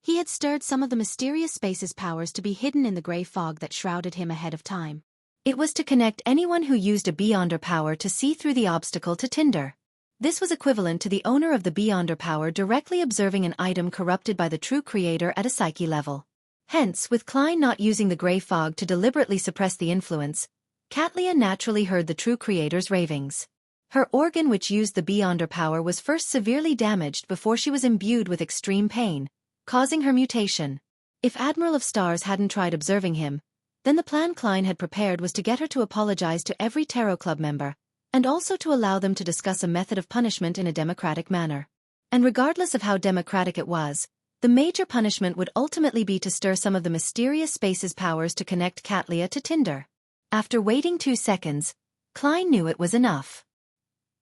he had stirred some of the mysterious space's powers to be hidden in the gray fog that shrouded him ahead of time. It was to connect anyone who used a Beyonder power to see through the obstacle to Tinder. This was equivalent to the owner of the Beyonder power directly observing an item corrupted by the true creator at a psyche level. Hence, with Klein not using the gray fog to deliberately suppress the influence, Katlia naturally heard the true creator's ravings. Her organ which used the Beyonder power was first severely damaged before she was imbued with extreme pain, causing her mutation. If Admiral of Stars hadn't tried observing him, then the plan Klein had prepared was to get her to apologize to every Tarot Club member, and also to allow them to discuss a method of punishment in a democratic manner. And regardless of how democratic it was, the major punishment would ultimately be to stir some of the mysterious space's powers to connect Katlia to Tinder. After waiting 2 seconds, Klein knew it was enough.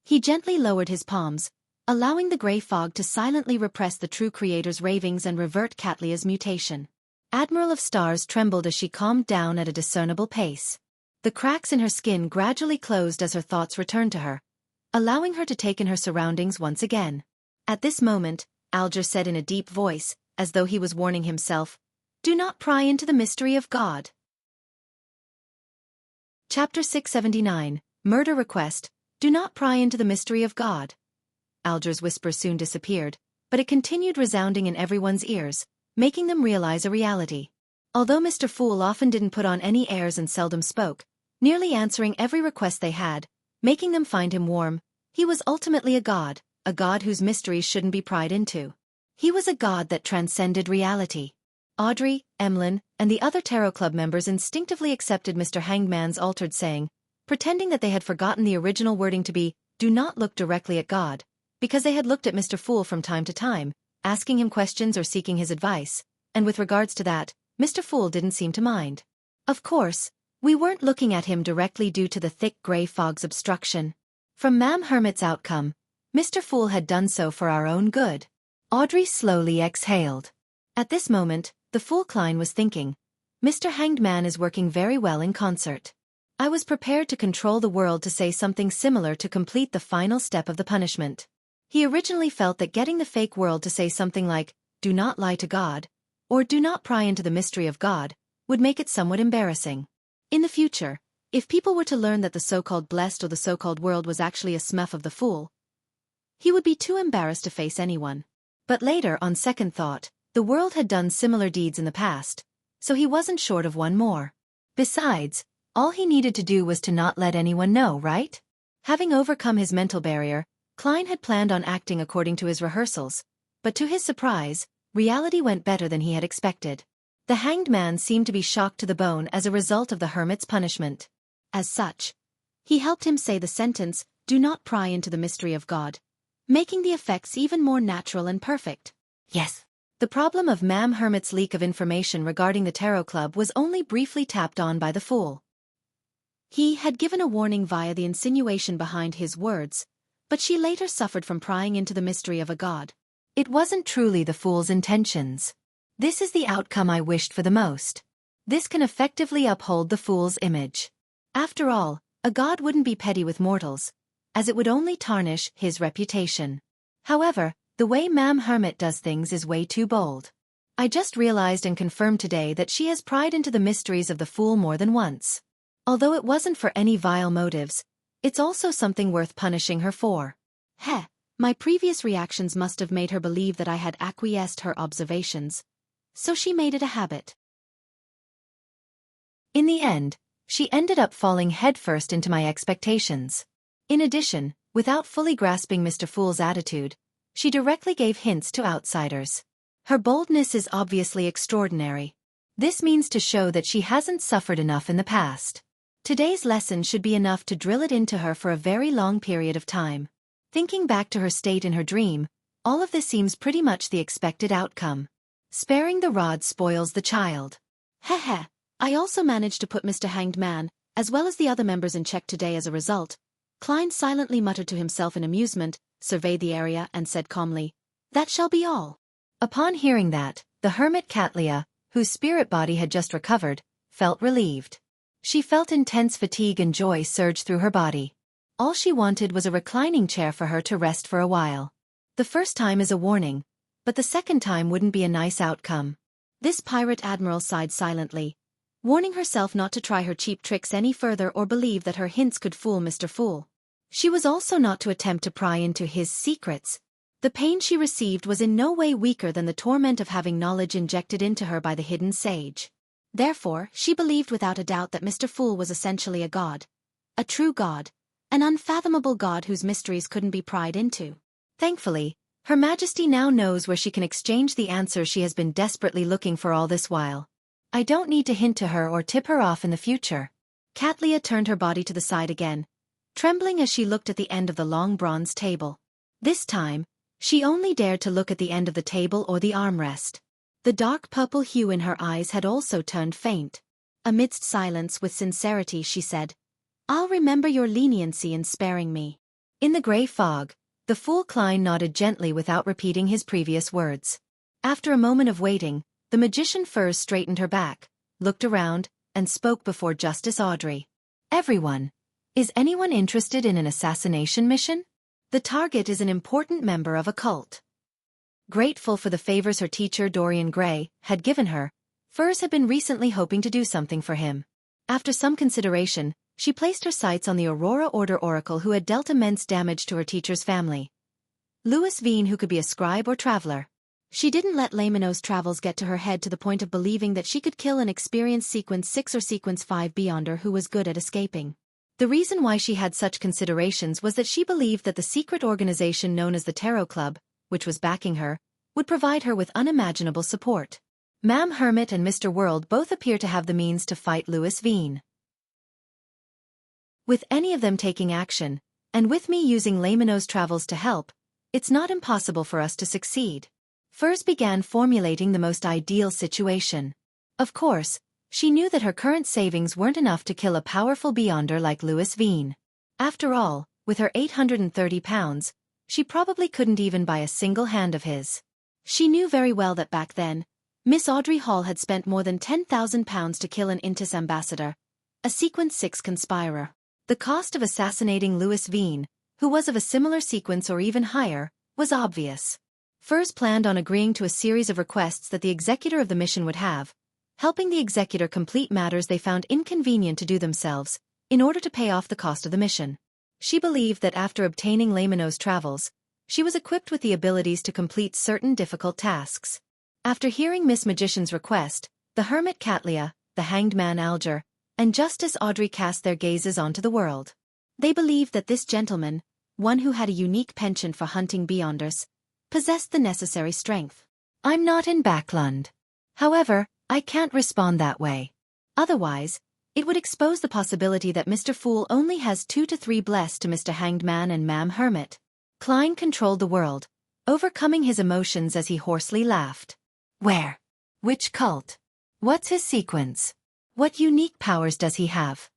He gently lowered his palms, allowing the gray fog to silently repress the true creator's ravings and revert Katlia's mutation. Admiral of Stars trembled as she calmed down at a discernible pace. The cracks in her skin gradually closed as her thoughts returned to her, allowing her to take in her surroundings once again. At this moment, Alger said in a deep voice, as though he was warning himself, "Do not pry into the mystery of God." Chapter 679, Murder Request, Do not pry into the mystery of God. Alger's whisper soon disappeared, but it continued resounding in everyone's ears, making them realize a reality. Although Mr. Fool often didn't put on any airs and seldom spoke, nearly answering every request they had, making them find him warm, he was ultimately a god whose mysteries shouldn't be pried into. He was a god that transcended reality. Audrey, Emlyn, and the other Tarot Club members instinctively accepted Mr. Hangman's altered saying, pretending that they had forgotten the original wording to be, "Do not look directly at God," because they had looked at Mr. Fool from time to time, asking him questions or seeking his advice, and with regards to that, Mr. Fool didn't seem to mind. Of course, we weren't looking at him directly due to the thick gray fog's obstruction. From Ma'am Hermit's outcome, Mr. Fool had done so for our own good. Audrey slowly exhaled. At this moment, the Fool Klein was thinking, Mr. Hanged Man is working very well in concert. I was prepared to control the world to say something similar to complete the final step of the punishment. He originally felt that getting the fake world to say something like, "Do not lie to God," or "Do not pry into the mystery of God," would make it somewhat embarrassing. In the future, if people were to learn that the so-called blessed or the so-called world was actually a smurf of the Fool, he would be too embarrassed to face anyone. But later, on second thought, the world had done similar deeds in the past, so he wasn't short of one more. Besides, all he needed to do was to not let anyone know, right? Having overcome his mental barrier, Klein had planned on acting according to his rehearsals, but to his surprise, reality went better than he had expected. The Hanged Man seemed to be shocked to the bone as a result of the hermit's punishment. As such, he helped him say the sentence, "Do not pry into the mystery of God," making the effects even more natural and perfect. Yes. The problem of Ma'am Hermit's leak of information regarding the Tarot Club was only briefly tapped on by the Fool. He had given a warning via the insinuation behind his words, but she later suffered from prying into the mystery of a god. It wasn't truly the Fool's intentions. This is the outcome I wished for the most. This can effectively uphold the Fool's image. After all, a god wouldn't be petty with mortals, as it would only tarnish his reputation. However, the way Ma'am Hermit does things is way too bold. I just realized and confirmed today that she has pried into the mysteries of the Fool more than once. Although it wasn't for any vile motives, it's also something worth punishing her for. My previous reactions must have made her believe that I had acquiesced her observations, so she made it a habit. In the end, she ended up falling headfirst into my expectations. In addition, without fully grasping Mr. Fool's attitude, she directly gave hints to outsiders. Her boldness is obviously extraordinary. This means to show that she hasn't suffered enough in the past. Today's lesson should be enough to drill it into her for a very long period of time. Thinking back to her state in her dream, all of this seems pretty much the expected outcome. Sparing the rod spoils the child. I also managed to put Mr. Hanged Man, as well as the other members in check today as a result. Klein silently muttered to himself in amusement, surveyed the area and said calmly, "That shall be all." Upon hearing that, the hermit Katlia, whose spirit body had just recovered, felt relieved. She felt intense fatigue and joy surge through her body. All she wanted was a reclining chair for her to rest for a while. The first time is a warning, but the second time wouldn't be a nice outcome. This pirate admiral sighed silently, warning herself not to try her cheap tricks any further or believe that her hints could fool Mr. Fool. She was also not to attempt to pry into his secrets. The pain she received was in no way weaker than the torment of having knowledge injected into her by the hidden sage. Therefore, she believed without a doubt that Mr. Fool was essentially a god. A true god. An unfathomable god whose mysteries couldn't be pried into. Thankfully, Her Majesty now knows where she can exchange the answers she has been desperately looking for all this while. I don't need to hint to her or tip her off in the future. Katlia turned her body to the side again, trembling as she looked at the end of the long bronze table. This time, she only dared to look at the end of the table or the armrest. The dark purple hue in her eyes had also turned faint. Amidst silence with sincerity she said, "I'll remember your leniency in sparing me." In the grey fog, the Fool Klein nodded gently without repeating his previous words. After a moment of waiting, the magician Furs straightened her back, looked around, and spoke before Justice Audrey. "Everyone. Is anyone interested in an assassination mission? The target is an important member of a cult." Grateful for the favors her teacher Dorian Gray had given her, Furs had been recently hoping to do something for him. After some consideration, she placed her sights on the Aurora Order Oracle who had dealt immense damage to her teacher's family. Louis Veen, who could be a scribe or traveler. She didn't let Lamino's travels get to her head to the point of believing that she could kill an experienced Sequence 6 or Sequence 5 Beyonder who was good at escaping. The reason why she had such considerations was that she believed that the secret organization known as the Tarot Club, which was backing her, would provide her with unimaginable support. Ma'am Hermit and Mr. World both appear to have the means to fight Louis Veen. With any of them taking action, and with me using Lamino's travels to help, it's not impossible for us to succeed. Furs began formulating the most ideal situation. Of course, she knew that her current savings weren't enough to kill a powerful Beyonder like Louis Veen. After all, with her £830, she probably couldn't even buy a single hand of his. She knew very well that back then, Miss Audrey Hall had spent more than £10,000 to kill an Intis ambassador, a Sequence 6 conspirer. The cost of assassinating Louis Veen, who was of a similar sequence or even higher, was obvious. Furs planned on agreeing to a series of requests that the executor of the mission would have, helping the executor complete matters they found inconvenient to do themselves, in order to pay off the cost of the mission. She believed that after obtaining Lamino's travels, she was equipped with the abilities to complete certain difficult tasks. After hearing Miss Magician's request, the Hermit Katlia, the Hanged Man Alger, and Justice Audrey cast their gazes onto the world. They believed that this gentleman, one who had a unique penchant for hunting Beyonders, possessed the necessary strength. I'm not in Backlund. However, I can't respond that way. Otherwise, it would expose the possibility that Mr. Fool only has 2 to 3 blessed to Mr. Hanged Man and Ma'am Hermit. Klein controlled the world, overcoming his emotions as he hoarsely laughed. Where? Which cult? What's his sequence? What unique powers does he have?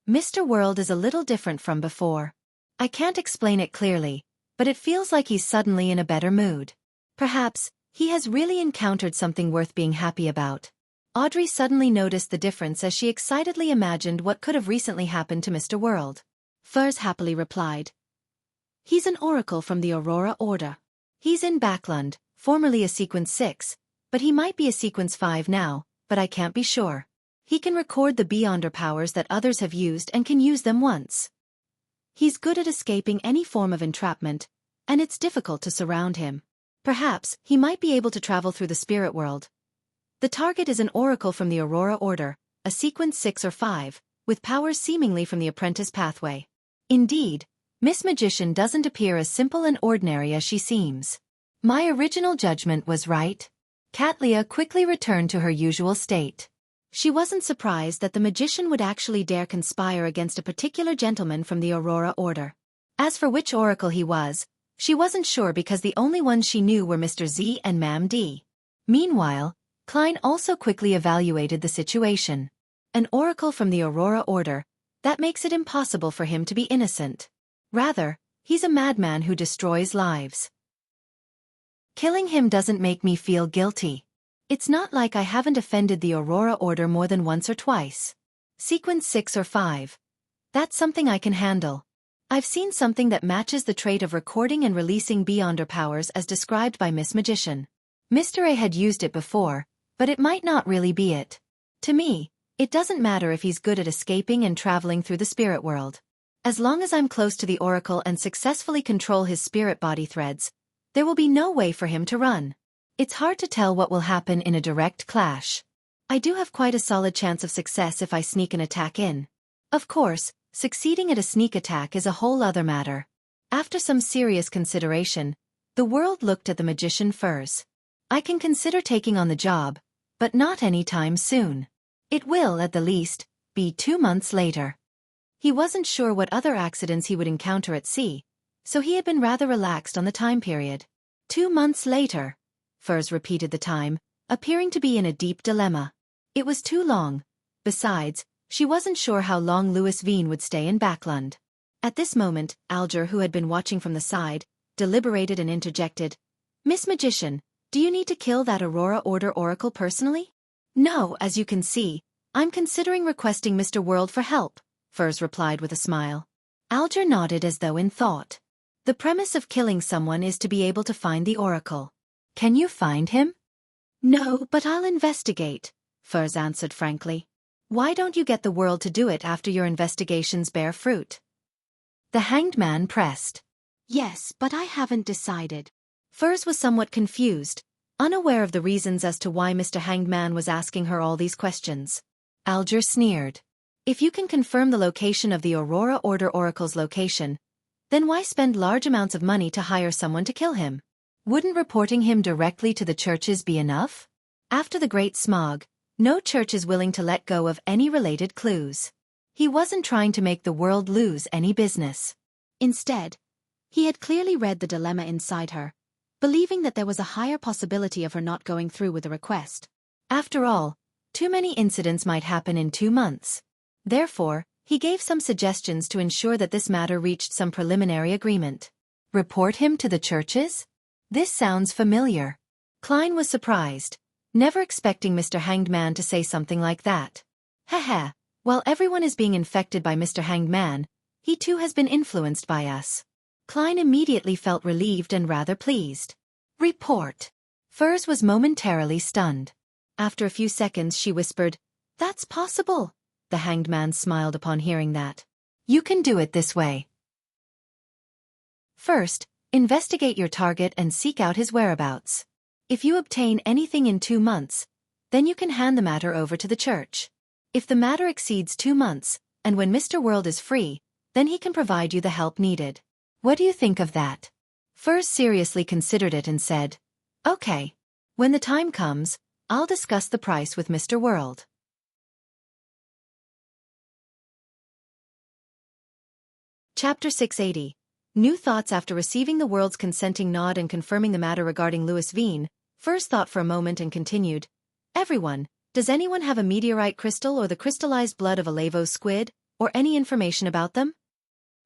Mr. World is a little different from before. I can't explain it clearly, but it feels like he's suddenly in a better mood. Perhaps, he has really encountered something worth being happy about. Audrey suddenly noticed the difference as she excitedly imagined what could have recently happened to Mr. World. Furs happily replied. He's an oracle from the Aurora Order. He's in Backland, formerly a Sequence 6, but he might be a Sequence 5 now, but I can't be sure. He can record the Beyonder powers that others have used and can use them once. He's good at escaping any form of entrapment, and it's difficult to surround him. Perhaps, he might be able to travel through the spirit world. The target is an oracle from the Aurora Order, a Sequence 6 or 5, with powers seemingly from the apprentice pathway. Indeed, Miss Magician doesn't appear as simple and ordinary as she seems. My original judgment was right. Katlia quickly returned to her usual state. She wasn't surprised that the magician would actually dare conspire against a particular gentleman from the Aurora Order. As for which oracle he was, she wasn't sure because the only ones she knew were Mr. Z and Ma'am D. Meanwhile, Klein also quickly evaluated the situation. An oracle from the Aurora Order, that makes it impossible for him to be innocent. Rather, he's a madman who destroys lives. Killing him doesn't make me feel guilty. It's not like I haven't offended the Aurora Order more than once or twice. Sequence 6 or 5. That's something I can handle. I've seen something that matches the trait of recording and releasing Beyonder powers as described by Miss Magician. Mr. A had used it before, but it might not really be it. To me, it doesn't matter if he's good at escaping and traveling through the spirit world. As long as I'm close to the oracle and successfully control his spirit body threads, there will be no way for him to run. It's hard to tell what will happen in a direct clash. I do have quite a solid chance of success if I sneak an attack in. Of course, succeeding at a sneak attack is a whole other matter. After some serious consideration, the world looked at the magician Furs. I can consider taking on the job, but not anytime soon. It will, at the least, be 2 months later. He wasn't sure what other accidents he would encounter at sea, so he had been rather relaxed on the time period. 2 months later. Furs repeated the time, appearing to be in a deep dilemma. It was too long. Besides, she wasn't sure how long Louis Veen would stay in Backland. At this moment, Alger, who had been watching from the side, deliberated and interjected. Miss Magician, do you need to kill that Aurora Order oracle personally? No, as you can see, I'm considering requesting Mr. World for help, Furs replied with a smile. Alger nodded as though in thought. The premise of killing someone is to be able to find the oracle. Can you find him? No, but I'll investigate, Furs answered frankly. Why don't you get the world to do it after your investigations bear fruit? The hanged man pressed. Yes, but I haven't decided. Furs was somewhat confused, unaware of the reasons as to why Mr. Hanged Man was asking her all these questions. Alger sneered. If you can confirm the location of the Aurora Order oracle's location, then why spend large amounts of money to hire someone to kill him? Wouldn't reporting him directly to the churches be enough? After the Great Smog, no church is willing to let go of any related clues. He wasn't trying to make the world lose any business. Instead, he had clearly read the dilemma inside her, believing that there was a higher possibility of her not going through with the request. After all, too many incidents might happen in 2 months. Therefore, he gave some suggestions to ensure that this matter reached some preliminary agreement. Report him to the churches? This sounds familiar. Klein was surprised, never expecting Mr. Hanged Man to say something like that. Haha, while everyone is being infected by Mr. Hanged Man, he too has been influenced by us. Klein immediately felt relieved and rather pleased. Report. Furs was momentarily stunned. After a few seconds she whispered, That's possible. The Hanged Man smiled upon hearing that. You can do it this way. First, investigate your target and seek out his whereabouts. If you obtain anything in 2 months, then you can hand the matter over to the church. If the matter exceeds 2 months, and when Mr. World is free, then he can provide you the help needed. What do you think of that? Furs seriously considered it and said, Okay. When the time comes, I'll discuss the price with Mr. World. Chapter 680. New thoughts. After receiving the world's consenting nod and confirming the matter regarding Louis Veen, Furs thought for a moment and continued. Everyone, does anyone have a meteorite crystal or the crystallized blood of a Lavos squid, or any information about them?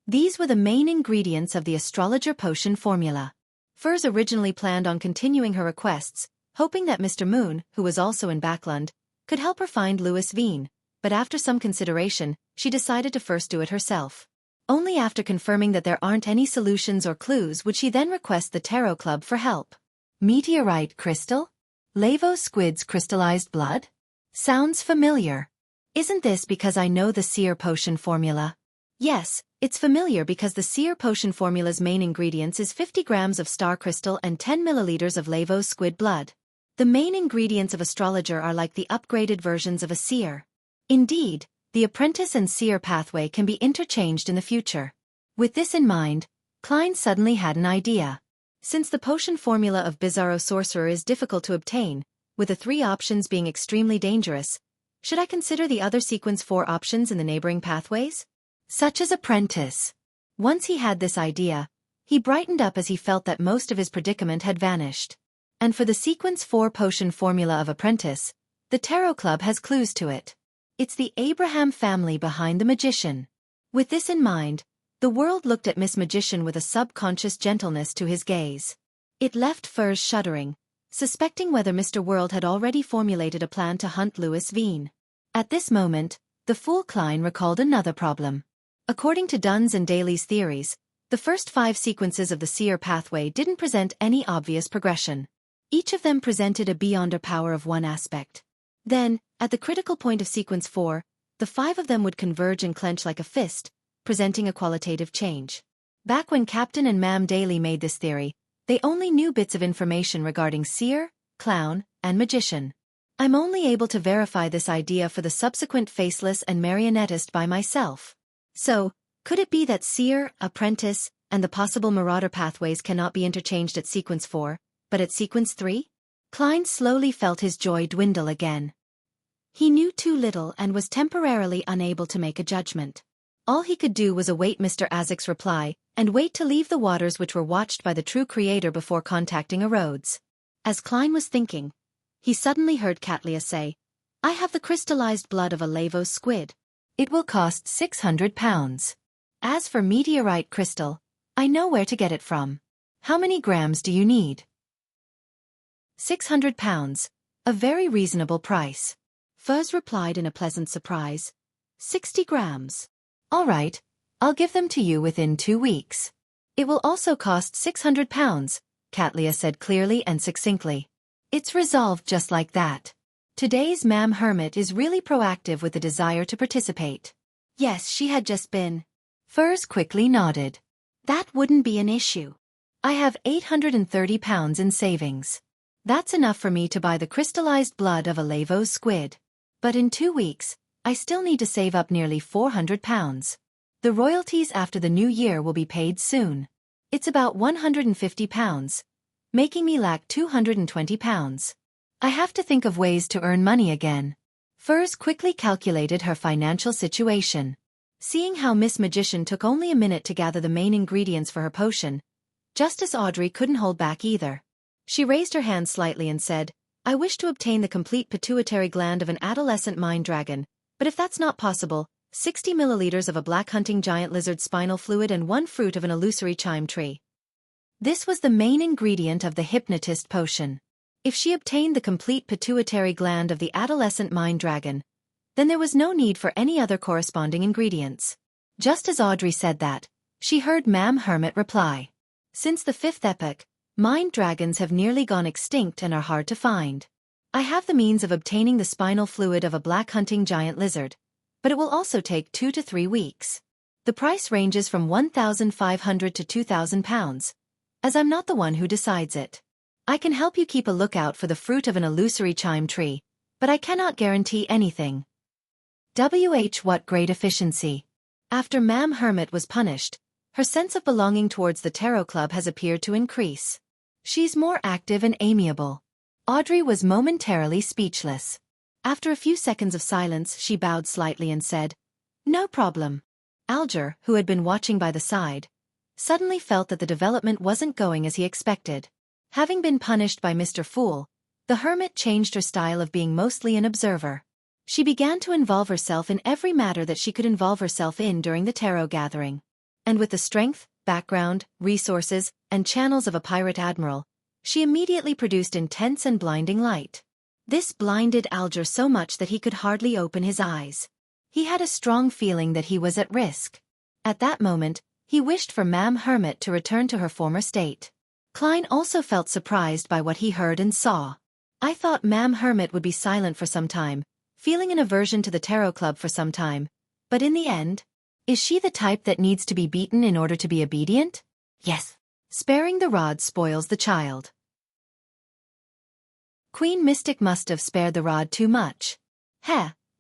These were the main ingredients of the astrologer potion formula. Furs originally planned on continuing her requests, hoping that Mr. Moon, who was also in Backlund, could help her find Louis Veen, but after some consideration, she decided to first do it herself. Only after confirming that there aren't any solutions or clues would she then request the Tarot Club for help. Meteorite crystal? Lavos squid's crystallized blood? Sounds familiar. Isn't this because I know the seer potion formula? Yes, it's familiar because the seer potion formula's main ingredients is 50 grams of star crystal and 10 milliliters of Lavos squid blood. The main ingredients of astrologer are like the upgraded versions of a seer. Indeed, the apprentice and seer pathway can be interchanged in the future. With this in mind, Klein suddenly had an idea. Since the potion formula of Bizarro Sorcerer is difficult to obtain, with the 3 options being extremely dangerous, should I consider the other sequence 4 options in the neighboring pathways? Such as apprentice. Once he had this idea, he brightened up as he felt that most of his predicament had vanished. And for the sequence 4 potion formula of apprentice, the Tarot Club has clues to it. It's the Abraham family behind the magician. With this in mind, the world looked at Miss Magician with a subconscious gentleness to his gaze. It left Furs shuddering, suspecting whether Mr. World had already formulated a plan to hunt Louis Veen. At this moment, the fool Klein recalled another problem. According to Dunn's and Daly's theories, the first 5 sequences of the seer pathway didn't present any obvious progression. Each of them presented a beyonder power of one aspect. Then, at the critical point of sequence 4, the 5 of them would converge and clench like a fist, presenting a qualitative change. Back when Captain and Ma'am Daly made this theory, they only knew bits of information regarding seer, clown, and magician. I'm only able to verify this idea for the subsequent faceless and marionettist by myself. So, could it be that seer, apprentice, and the possible marauder pathways cannot be interchanged at sequence 4, but at sequence 3? Klein slowly felt his joy dwindle again. He knew too little and was temporarily unable to make a judgment. All he could do was await Mr. Azek's reply, and wait to leave the waters which were watched by the true creator before contacting a Rhodes. As Klein was thinking, he suddenly heard Katlia say, I have the crystallized blood of a Lavos squid. It will cost 600 pounds. As for meteorite crystal, I know where to get it from. How many grams do you need? 600 pounds, a very reasonable price. Furs replied in a pleasant surprise. 60 grams. All right, I'll give them to you within 2 weeks. It will also cost 600 pounds, Katlia said clearly and succinctly. It's resolved just like that. Today's Ma'am Hermit is really proactive with the desire to participate. Yes, she had just been. Furs quickly nodded. That wouldn't be an issue. I have 830 pounds in savings. That's enough for me to buy the crystallized blood of a Lavos squid. But in 2 weeks, I still need to save up nearly 400 pounds. The royalties after the new year will be paid soon. It's about 150 pounds, making me lack 220 pounds. I have to think of ways to earn money again. Furs quickly calculated her financial situation. Seeing how Miss Magician took only a minute to gather the main ingredients for her potion, Justice Audrey couldn't hold back either. She raised her hand slightly and said, I wish to obtain the complete pituitary gland of an adolescent mind dragon, but if that's not possible, 60 milliliters of a black hunting giant lizard spinal fluid and 1 fruit of an illusory chime tree. This was the main ingredient of the hypnotist potion. If she obtained the complete pituitary gland of the adolescent mind dragon, then there was no need for any other corresponding ingredients. Just as Audrey said that, she heard Ma'am Hermit reply. Since the 5th epoch, mind dragons have nearly gone extinct and are hard to find. I have the means of obtaining the spinal fluid of a black hunting giant lizard, but it will also take 2 to 3 weeks. The price ranges from 1,500 to 2,000 pounds, as I'm not the one who decides it. I can help you keep a lookout for the fruit of an illusory chime tree, but I cannot guarantee anything. What great efficiency. After Ma'am Hermit was punished, her sense of belonging towards the Tarot Club has appeared to increase. She's more active and amiable. Audrey was momentarily speechless. After a few seconds of silence, she bowed slightly and said, No problem. Alger, who had been watching by the side, suddenly felt that the development wasn't going as he expected. Having been punished by Mr. Fool, the hermit changed her style of being mostly an observer. She began to involve herself in every matter that she could involve herself in during the tarot gathering. And with the strength, background, resources, and channels of a pirate admiral, she immediately produced intense and blinding light. This blinded Alger so much that he could hardly open his eyes. He had a strong feeling that he was at risk. At that moment, he wished for Ma'am Hermit to return to her former state. Klein also felt surprised by what he heard and saw. I thought Ma'am Hermit would be silent for some time, feeling an aversion to the tarot club for some time, but in the end, is she the type that needs to be beaten in order to be obedient? Yes. Sparing the rod spoils the child. Queen Mystic must have spared the rod too much.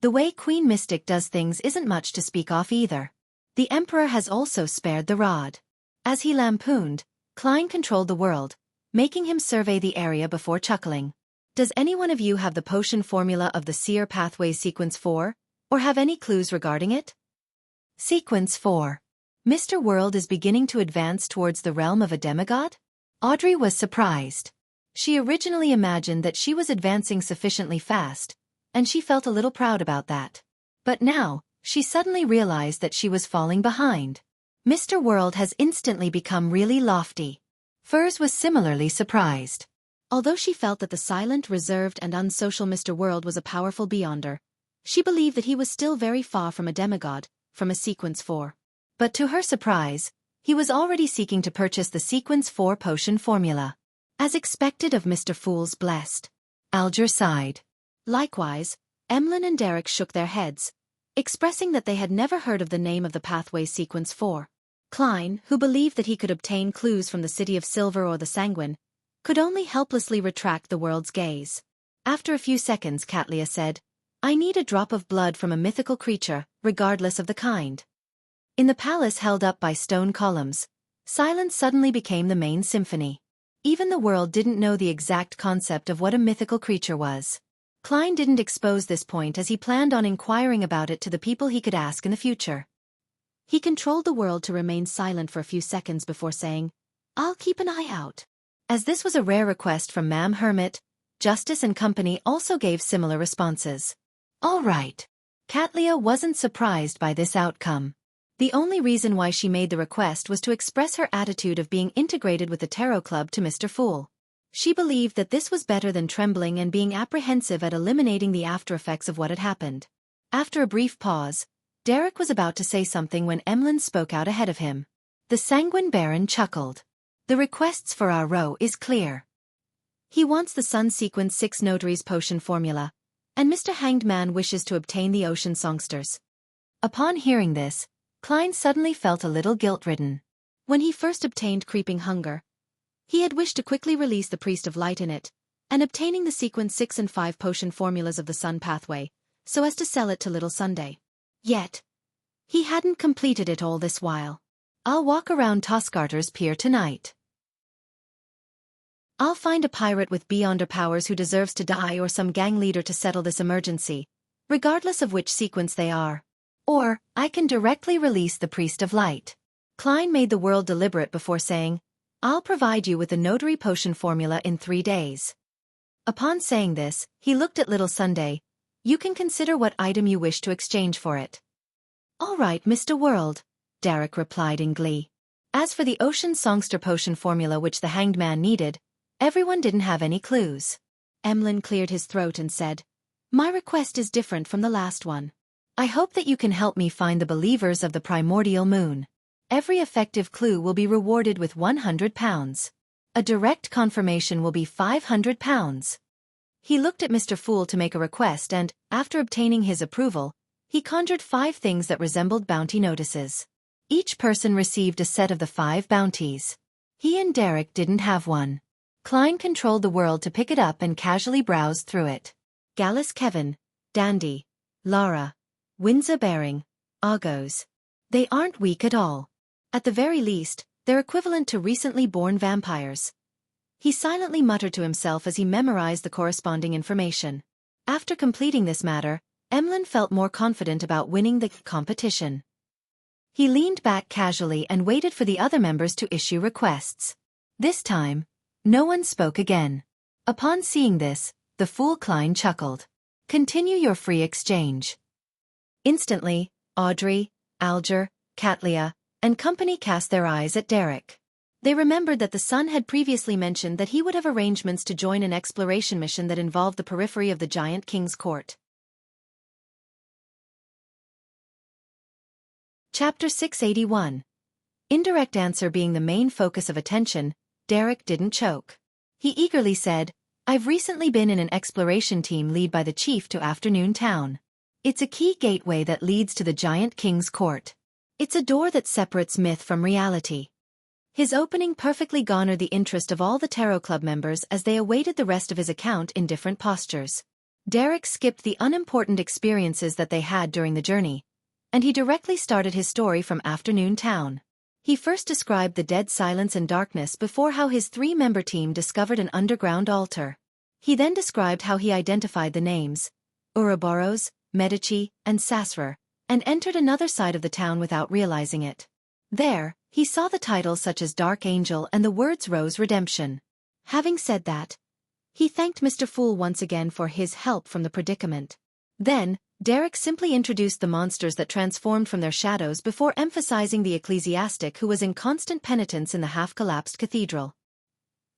The way Queen Mystic does things isn't much to speak of either. The Emperor has also spared the rod. As he lampooned, Klein controlled the world, making him survey the area before chuckling. Does any one of you have the potion formula of the Seer Pathways Sequence 4, or have any clues regarding it? Sequence 4. Mr. World is beginning to advance towards the realm of a demigod? Audrey was surprised. She originally imagined that she was advancing sufficiently fast, and she felt a little proud about that. But now, she suddenly realized that she was falling behind. Mr. World has instantly become really lofty. Furs was similarly surprised. Although she felt that the silent, reserved, and unsocial Mr. World was a powerful beyonder, she believed that he was still very far from a demigod, from a Sequence 4. But to her surprise, he was already seeking to purchase the Sequence 4 potion formula. As expected of Mr. Fool's blessed. Alger sighed. Likewise, Emlyn and Derek shook their heads, expressing that they had never heard of the name of the Pathway Sequence 4. Klein, who believed that he could obtain clues from the City of Silver or the Sanguine, could only helplessly retract the world's gaze. After a few seconds, Katlia said, I need a drop of blood from a mythical creature, regardless of the kind. In the palace held up by stone columns, silence suddenly became the main symphony. Even the world didn't know the exact concept of what a mythical creature was. Klein didn't expose this point as he planned on inquiring about it to the people he could ask in the future. He controlled the world to remain silent for a few seconds before saying, I'll keep an eye out. As this was a rare request from Ma'am Hermit, Justice and Company also gave similar responses. All right. Katlia wasn't surprised by this outcome. The only reason why she made the request was to express her attitude of being integrated with the Tarot Club to Mr. Fool. She believed that this was better than trembling and being apprehensive at eliminating the after-effects of what had happened. After a brief pause, Derek was about to say something when Emlyn spoke out ahead of him. The Sanguine Baron chuckled. The requests for our row is clear. He wants the Sun Sequence 6 Notary's potion formula, and Mr. Hanged Man wishes to obtain the Ocean Songsters. Upon hearing this, Klein suddenly felt a little guilt-ridden. When he first obtained Creeping Hunger, he had wished to quickly release the Priest of Light in it, and obtaining the Sequence 6 and 5 potion formulas of the Sun Pathway, so as to sell it to Little Sunday. Yet, he hadn't completed it all this while. I'll walk around Toscarter's Pier tonight. I'll find a pirate with beyonder powers who deserves to die or some gang leader to settle this emergency, regardless of which sequence they are. Or, I can directly release the Priest of Light. Klein made the world deliberate before saying, I'll provide you with the notary potion formula in 3 days. Upon saying this, he looked at Little Sunday. You can consider what item you wish to exchange for it. All right, Mr. World, Derek replied in glee. As for the Ocean Songster potion formula which the Hanged Man needed, everyone didn't have any clues. Emlyn cleared his throat and said, My request is different from the last one. I hope that you can help me find the believers of the primordial moon. Every effective clue will be rewarded with £100. A direct confirmation will be £500. He looked at Mr. Fool to make a request and, after obtaining his approval, he conjured 5 things that resembled bounty notices. Each person received a set of the 5 bounties. He and Derek didn't have one. Klein controlled the world to pick it up and casually browse through it. Gallus Kevin, Dandy, Lara, Windsor Bearing, Argos. They aren't weak at all. At the very least, they're equivalent to recently born vampires. He silently muttered to himself as he memorized the corresponding information. After completing this matter, Emlyn felt more confident about winning the competition. He leaned back casually and waited for the other members to issue requests. This time, no one spoke again. Upon seeing this, the fool Klein chuckled. Continue your free exchange. Instantly, Audrey, Alger, Katlia, and company cast their eyes at Derek. They remembered that the son had previously mentioned that he would have arrangements to join an exploration mission that involved the periphery of the giant king's court. Chapter 681. Indirect answer being the main focus of attention, Derek didn't choke. He eagerly said, I've recently been in an exploration team led by the chief to Afternoon Town. It's a key gateway that leads to the giant king's court. It's a door that separates myth from reality. His opening perfectly garnered the interest of all the Tarot Club members as they awaited the rest of his account in different postures. Derek skipped the unimportant experiences that they had during the journey, and he directly started his story from Afternoon Town. He first described the dead silence and darkness before how his three-member team discovered an underground altar. He then described how he identified the names, Ouroboros, Medici, and Sasser, and entered another side of the town without realizing it. There, he saw the titles such as Dark Angel and the words Rose Redemption. Having said that, he thanked Mr. Fool once again for his help from the predicament. Then, Derek simply introduced the monsters that transformed from their shadows before emphasizing the ecclesiastic who was in constant penitence in the half-collapsed cathedral.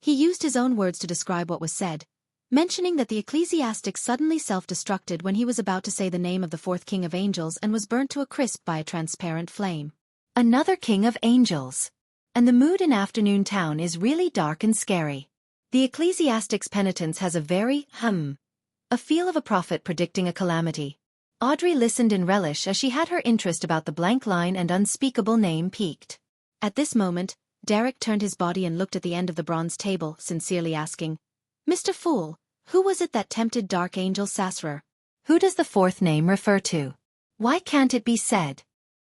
He used his own words to describe what was said, mentioning that the ecclesiastic suddenly self-destructed when he was about to say the name of the fourth king of angels and was burnt to a crisp by a transparent flame. Another king of angels. And the mood in Afternoon Town is really dark and scary. The ecclesiastic's penitence has a very, a feel of a prophet predicting a calamity. Audrey listened in relish as she had her interest about the blank line and unspeakable name piqued. At this moment, Derek turned his body and looked at the end of the bronze table, sincerely asking, Mr. Fool, who was it that tempted Dark Angel Sasser? Who does the fourth name refer to? Why can't it be said?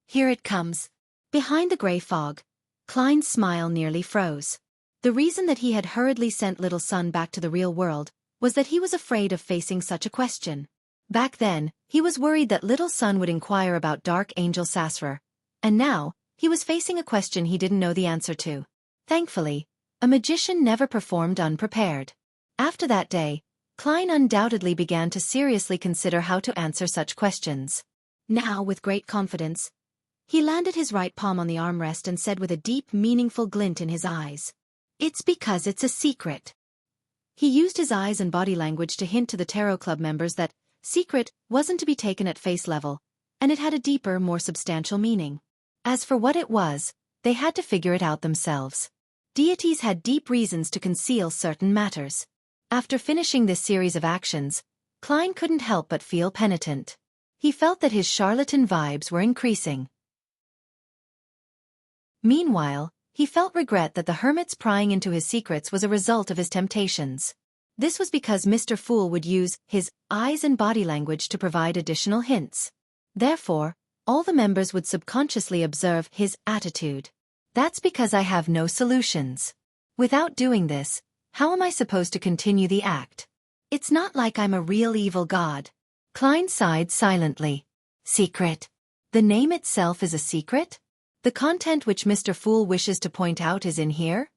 Here it comes. Behind the gray fog, Klein's smile nearly froze. The reason that he had hurriedly sent Little Sun back to the real world was that he was afraid of facing such a question. Back then, he was worried that Little Sun would inquire about Dark Angel Sasser, and now, he was facing a question he didn't know the answer to. Thankfully, a magician never performed unprepared. After that day, Klein undoubtedly began to seriously consider how to answer such questions. Now, with great confidence, he landed his right palm on the armrest and said with a deep, meaningful glint in his eyes, It's because it's a secret. He used his eyes and body language to hint to the Tarot Club members that secret wasn't to be taken at face level, and it had a deeper, more substantial meaning. As for what it was, they had to figure it out themselves. Deities had deep reasons to conceal certain matters. After finishing this series of actions, Klein couldn't help but feel penitent. He felt that his charlatan vibes were increasing. Meanwhile, he felt regret that the hermit's prying into his secrets was a result of his temptations. This was because Mr. Fool would use his eyes and body language to provide additional hints. Therefore, all the members would subconsciously observe his attitude. That's because I have no solutions. Without doing this, how am I supposed to continue the act? It's not like I'm a real evil god. Klein sighed silently. Secret. The name itself is a secret? The content which Mr. Fool wishes to point out is in here?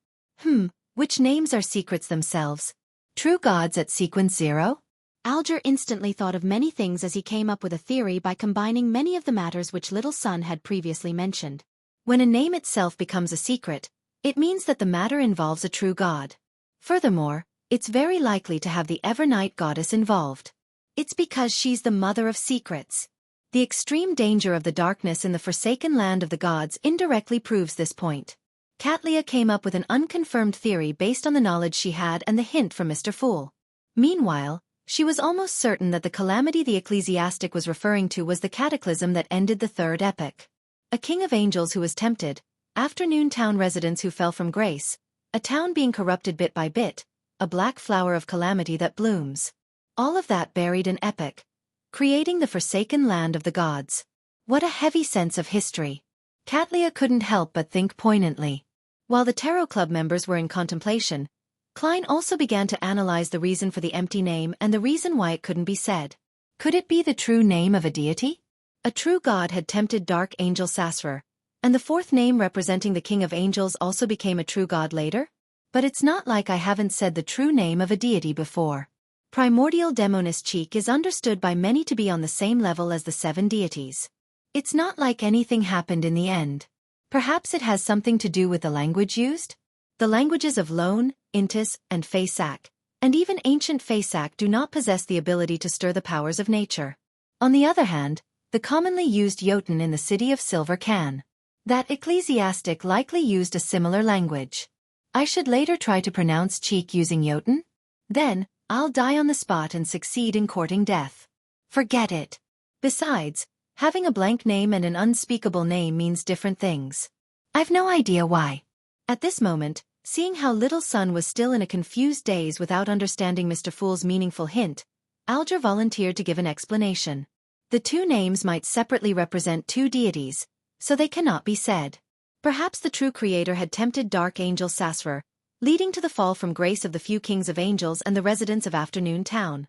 Which names are secrets themselves? True gods at sequence 0? Alger instantly thought of many things as he came up with a theory by combining many of the matters which Little Sun had previously mentioned. When a name itself becomes a secret, it means that the matter involves a true god. Furthermore, it's very likely to have the Evernight goddess involved. It's because she's the mother of secrets. The extreme danger of the darkness in the forsaken land of the gods indirectly proves this point. Katlia came up with an unconfirmed theory based on the knowledge she had and the hint from Mr. Fool. Meanwhile, she was almost certain that the calamity the ecclesiastic was referring to was the cataclysm that ended the third epoch. A king of angels who was tempted, Afternoon Town residents who fell from grace, a town being corrupted bit by bit, a black flower of calamity that blooms. All of that buried in epoch, creating the forsaken land of the gods. What a heavy sense of history. Katlia couldn't help but think poignantly. While the Tarot Club members were in contemplation, Klein also began to analyze the reason for the empty name and the reason why it couldn't be said. Could it be the true name of a deity? A true god had tempted Dark Angel Sasser, And the fourth name representing the King of Angels also became a true god later? But it's not like I haven't said the true name of a deity before. Primordial Demonis Cheek is understood by many to be on the same level as the 7 deities. It's not like anything happened in the end. Perhaps it has something to do with the language used? The languages of Lone, Intis, and Faisak, and even ancient Faisak do not possess the ability to stir the powers of nature. On the other hand, the commonly used Jotun in the city of Silver can. That ecclesiastic likely used a similar language. I should later try to pronounce cheek using Jotun? Then, I'll die on the spot and succeed in courting death. Forget it. Besides, having a blank name and an unspeakable name means different things. I've no idea why. At this moment, seeing how Little Sun was still in a confused daze without understanding Mr. Fool's meaningful hint, Alger volunteered to give an explanation. The 2 names might separately represent 2 deities, so they cannot be said. Perhaps the true creator had tempted Dark Angel Sasrar, leading to the fall from grace of the few kings of angels and the residents of Afternoon Town.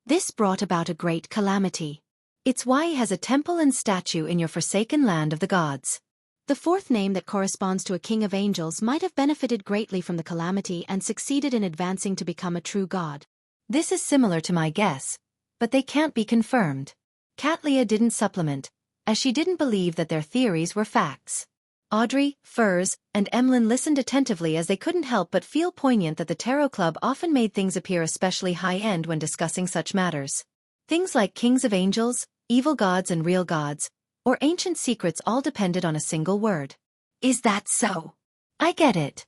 This brought about a great calamity. It's why he has a temple and statue in your forsaken land of the gods. The fourth name that corresponds to a king of angels might have benefited greatly from the calamity and succeeded in advancing to become a true god. This is similar to my guess, but they can't be confirmed. Katlia didn't supplement, as she didn't believe that their theories were facts. Audrey, Furs, and Emlyn listened attentively as they couldn't help but feel poignant that the Tarot Club often made things appear especially high-end when discussing such matters. Things like kings of angels, evil gods and real gods, or ancient secrets all depended on a single word. Is that so? I get it.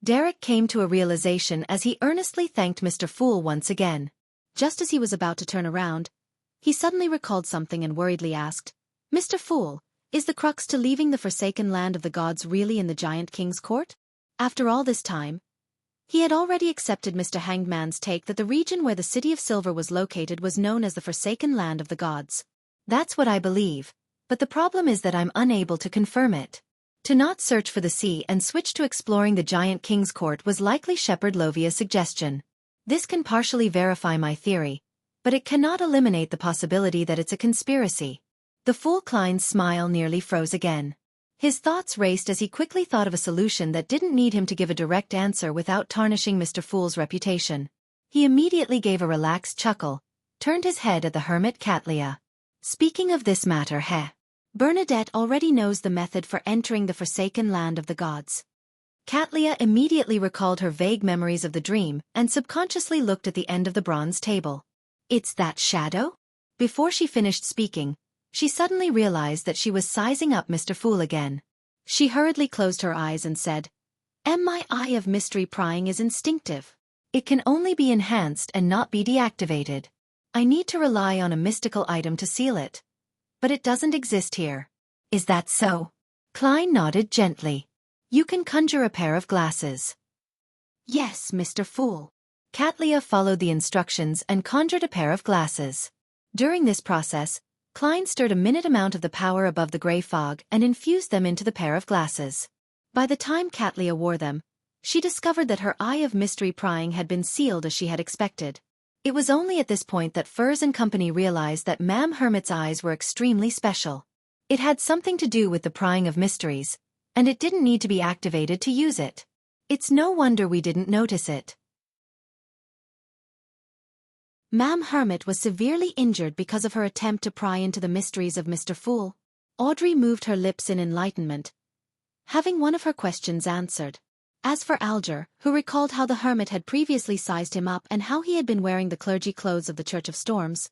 Derek came to a realization as he earnestly thanked Mr. Fool once again. Just as he was about to turn around, he suddenly recalled something and worriedly asked, Mr. Fool, is the crux to leaving the forsaken land of the gods really in the Giant King's court? After all this time, he had already accepted Mr. Hangman's take that the region where the City of Silver was located was known as the forsaken land of the gods. That's what I believe, but the problem is that I'm unable to confirm it. To not search for the sea and switch to exploring the Giant King's court was likely Shepherd Lovia's suggestion. This can partially verify my theory, but it cannot eliminate the possibility that it's a conspiracy. The Fool Klein's smile nearly froze again. His thoughts raced as he quickly thought of a solution that didn't need him to give a direct answer without tarnishing Mr. Fool's reputation. He immediately gave a relaxed chuckle, turned his head at the hermit Katlia. Speaking of this matter, Bernadette already knows the method for entering the forsaken land of the gods. Katlia immediately recalled her vague memories of the dream and subconsciously looked at the end of the bronze table. It's that shadow? Before she finished speaking, she suddenly realized that she was sizing up Mr. Fool again. She hurriedly closed her eyes and said, My eye of mystery prying is instinctive. It can only be enhanced and not be deactivated. I need to rely on a mystical item to seal it. But it doesn't exist here. Is that so? Klein nodded gently. You can conjure a pair of glasses. Yes, Mr. Fool. Katlia followed the instructions and conjured a pair of glasses. During this process, Klein stirred a minute amount of the power above the gray fog and infused them into the pair of glasses. By the time Katlia wore them, she discovered that her eye of mystery prying had been sealed as she had expected. It was only at this point that Furs and company realized that Ma'am Hermit's eyes were extremely special. It had something to do with the prying of mysteries, and it didn't need to be activated to use it. It's no wonder we didn't notice it. Ma'am Hermit was severely injured because of her attempt to pry into the mysteries of Mr. Fool. Audrey moved her lips in enlightenment, having one of her questions answered. As for Alger, who recalled how the hermit had previously sized him up and how he had been wearing the clergy clothes of the Church of Storms,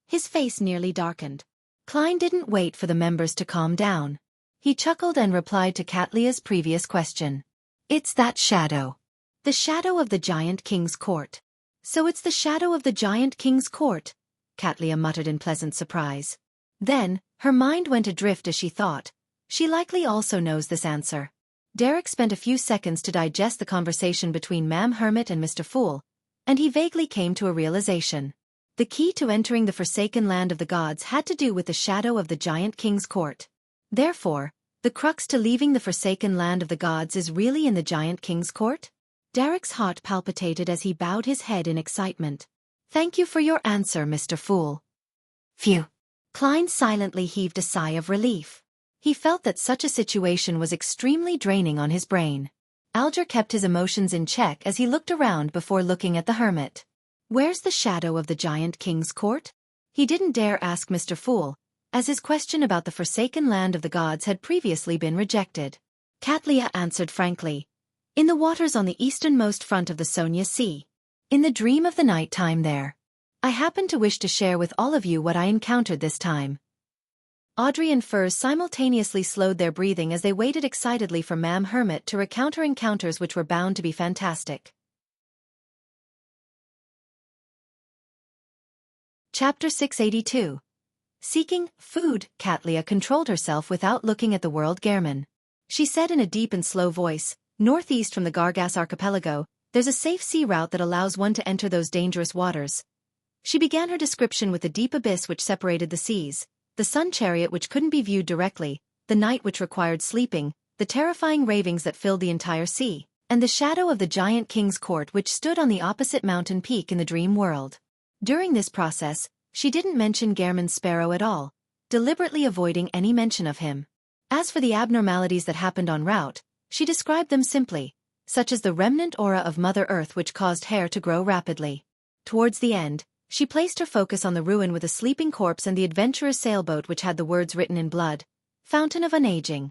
his face nearly darkened. Klein didn't wait for the members to calm down. He chuckled and replied to Katlia's previous question. It's that shadow. The shadow of the Giant King's court. So it's the shadow of the Giant King's court, Katlia muttered in pleasant surprise. Then, her mind went adrift as she thought, she likely also knows this answer. Derek spent a few seconds to digest the conversation between Ma'am Hermit and Mr. Fool, and he vaguely came to a realization. The key to entering the forsaken land of the gods had to do with the shadow of the Giant King's court. Therefore, the crux to leaving the forsaken land of the gods is really in the Giant King's court? Derek's heart palpitated as he bowed his head in excitement. Thank you for your answer, Mr. Fool. Phew. Klein silently heaved a sigh of relief. He felt that such a situation was extremely draining on his brain. Alger kept his emotions in check as he looked around before looking at the hermit. Where's the shadow of the giant king's court? He didn't dare ask Mr. Fool, as his question about the forsaken land of the gods had previously been rejected. Katlia answered frankly. In the waters on the easternmost front of the Sonia Sea. In the dream of the night time there. I happen to wish to share with all of you what I encountered this time. Audrey and Furs simultaneously slowed their breathing as they waited excitedly for Ma'am Hermit to recount her encounters, which were bound to be fantastic. Chapter 682. Seeking food, Katlia controlled herself without looking at the world Gehrman. She said in a deep and slow voice, northeast from the Gargas archipelago, there's a safe sea route that allows one to enter those dangerous waters. She began her description with the deep abyss which separated the seas, the sun chariot which couldn't be viewed directly, the night which required sleeping, the terrifying ravings that filled the entire sea, and the shadow of the giant king's court which stood on the opposite mountain peak in the dream world. During this process, she didn't mention Gehrman Sparrow at all, deliberately avoiding any mention of him. As for the abnormalities that happened en route, she described them simply, such as the remnant aura of Mother Earth which caused hair to grow rapidly. Towards the end, she placed her focus on the ruin with a sleeping corpse and the adventurer's sailboat which had the words written in blood, Fountain of Unaging.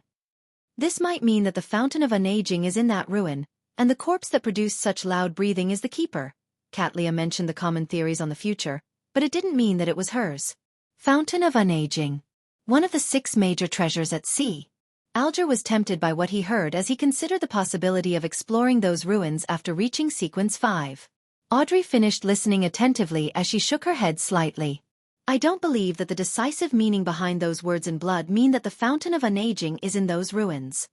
This might mean that the Fountain of Unaging is in that ruin, and the corpse that produced such loud breathing is the keeper. Katlia mentioned the common theories on the future, but it didn't mean that it was hers. Fountain of Unaging. One of the 6 major treasures at sea. Alger was tempted by what he heard as he considered the possibility of exploring those ruins after reaching Sequence 5. Audrey finished listening attentively as she shook her head slightly. I don't believe that the decisive meaning behind those words in blood mean that the Fountain of Unaging is in those ruins.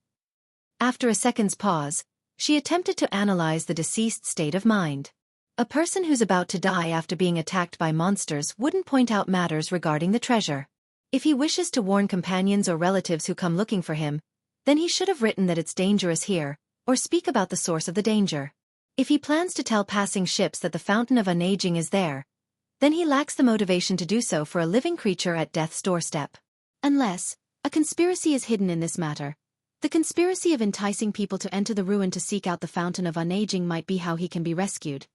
After a second's pause, she attempted to analyze the deceased's state of mind. A person who's about to die after being attacked by monsters wouldn't point out matters regarding the treasure. If he wishes to warn companions or relatives who come looking for him, then he should have written that it's dangerous here, or speak about the source of the danger. If he plans to tell passing ships that the Fountain of Unaging is there, then he lacks the motivation to do so for a living creature at death's doorstep. Unless a conspiracy is hidden in this matter. The conspiracy of enticing people to enter the ruin to seek out the Fountain of Unaging might be how he can be rescued.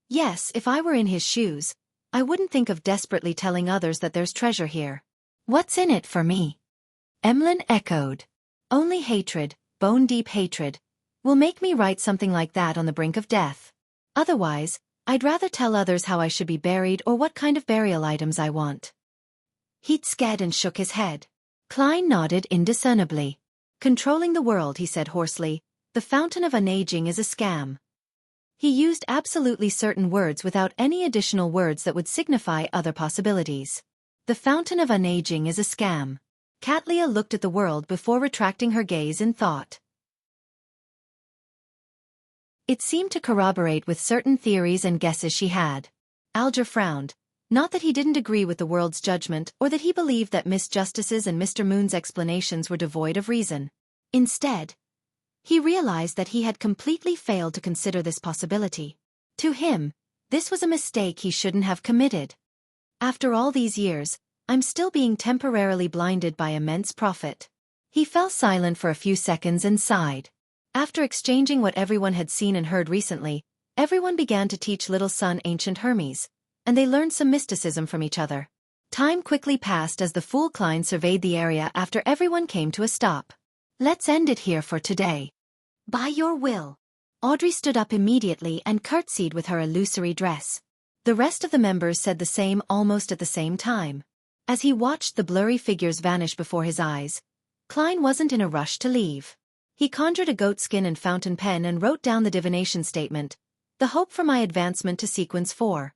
Yes, if I were in his shoes, I wouldn't think of desperately telling others that there's treasure here. What's in it for me? Emlyn echoed. Only hatred, bone-deep hatred, will make me write something like that on the brink of death. Otherwise, I'd rather tell others how I should be buried or what kind of burial items I want. He'd scared and shook his head. Klein nodded indiscernibly. Controlling the world, he said hoarsely, the Fountain of Unaging is a scam. He used absolutely certain words without any additional words that would signify other possibilities. The Fountain of Unaging is a scam. Katlia looked at the world before retracting her gaze in thought. It seemed to corroborate with certain theories and guesses she had. Alger frowned, not that he didn't agree with the world's judgment or that he believed that Miss Justice's and Mr. Moon's explanations were devoid of reason. Instead, he realized that he had completely failed to consider this possibility. To him, this was a mistake he shouldn't have committed. After all these years, I'm still being temporarily blinded by immense profit. He fell silent for a few seconds and sighed. After exchanging what everyone had seen and heard recently, everyone began to teach little son ancient Hermes, and they learned some mysticism from each other. Time quickly passed as the Fool Klein surveyed the area after everyone came to a stop. Let's end it here for today. By your will. Audrey stood up immediately and curtsied with her illusory dress. The rest of the members said the same almost at the same time. As he watched the blurry figures vanish before his eyes, Klein wasn't in a rush to leave. He conjured a goatskin and fountain pen and wrote down the divination statement, the hope for my advancement to Sequence 4.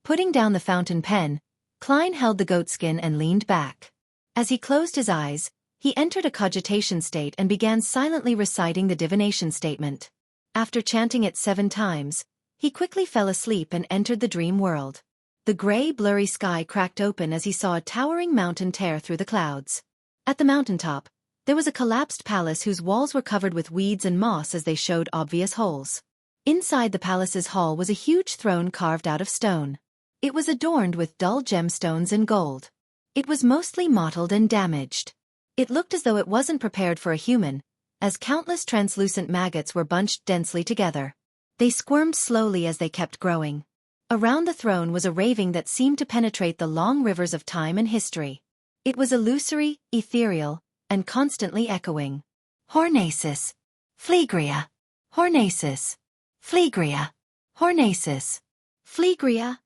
Putting down the fountain pen, Klein held the goatskin and leaned back. As he closed his eyes, he entered a cogitation state and began silently reciting the divination statement. After chanting it 7 times, he quickly fell asleep and entered the dream world. The gray, blurry sky cracked open as he saw a towering mountain tear through the clouds. At the mountaintop, there was a collapsed palace whose walls were covered with weeds and moss as they showed obvious holes. Inside the palace's hall was a huge throne carved out of stone. It was adorned with dull gemstones and gold. It was mostly mottled and damaged. It looked as though it wasn't prepared for a human, as countless translucent maggots were bunched densely together. They squirmed slowly as they kept growing. Around the throne was a raving that seemed to penetrate the long rivers of time and history. It was illusory, ethereal, and constantly echoing. Hornacis. Phlegria. Hornacis. Phlegria. Hornacis. Phlegria.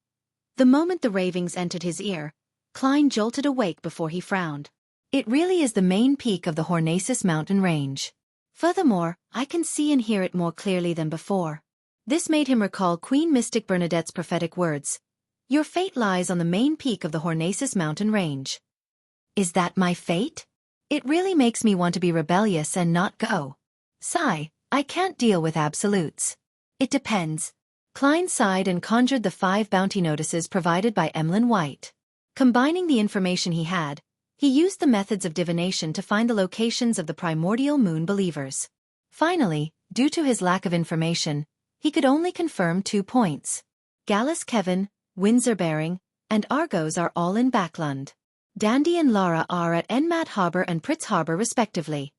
The moment the ravings entered his ear, Klein jolted awake before he frowned. It really is the main peak of the Hornacis mountain range. Furthermore, I can see and hear it more clearly than before. This made him recall Queen Mystic Bernadette's prophetic words. Your fate lies on the main peak of the Hornacis mountain range. Is that my fate? It really makes me want to be rebellious and not go. Sigh, I can't deal with absolutes. It depends. Klein sighed and conjured the 5 bounty notices provided by Emlyn White. Combining the information he had, he used the methods of divination to find the locations of the primordial moon believers. Finally, due to his lack of information, he could only confirm 2 points. Gallus Kevin, Windsor Bearing, and Argos are all in Backlund. Dandy and Lara are at Enmat Harbor and Pritz Harbor respectively.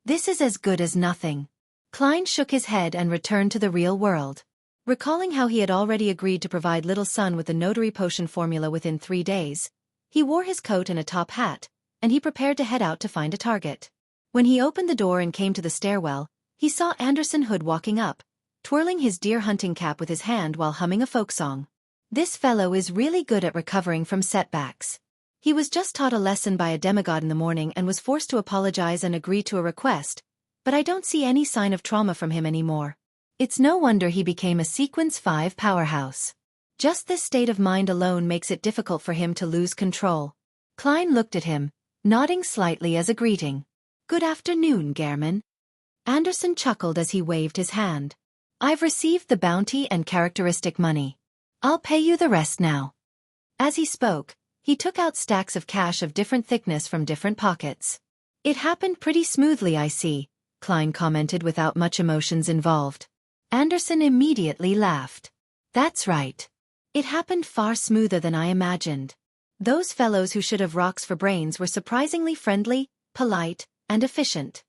This is as good as nothing. Klein shook his head and returned to the real world. Recalling how he had already agreed to provide Little Sun with the notary potion formula within 3 days, he wore his coat and a top hat, and he prepared to head out to find a target. When he opened the door and came to the stairwell, he saw Anderson Hood walking up, twirling his deer hunting cap with his hand while humming a folk song. This fellow is really good at recovering from setbacks. He was just taught a lesson by a demigod in the morning and was forced to apologize and agree to a request, but I don't see any sign of trauma from him anymore. It's no wonder he became a Sequence 5 powerhouse. Just this state of mind alone makes it difficult for him to lose control. Klein looked at him, nodding slightly as a greeting. Good afternoon, Gehrman. Anderson chuckled as he waved his hand. I've received the bounty and characteristic money. I'll pay you the rest now. As he spoke, he took out stacks of cash of different thickness from different pockets. It happened pretty smoothly, I see, Klein commented without much emotions involved. Anderson immediately laughed. That's right. It happened far smoother than I imagined. Those fellows who should have rocks for brains were surprisingly friendly, polite, and efficient.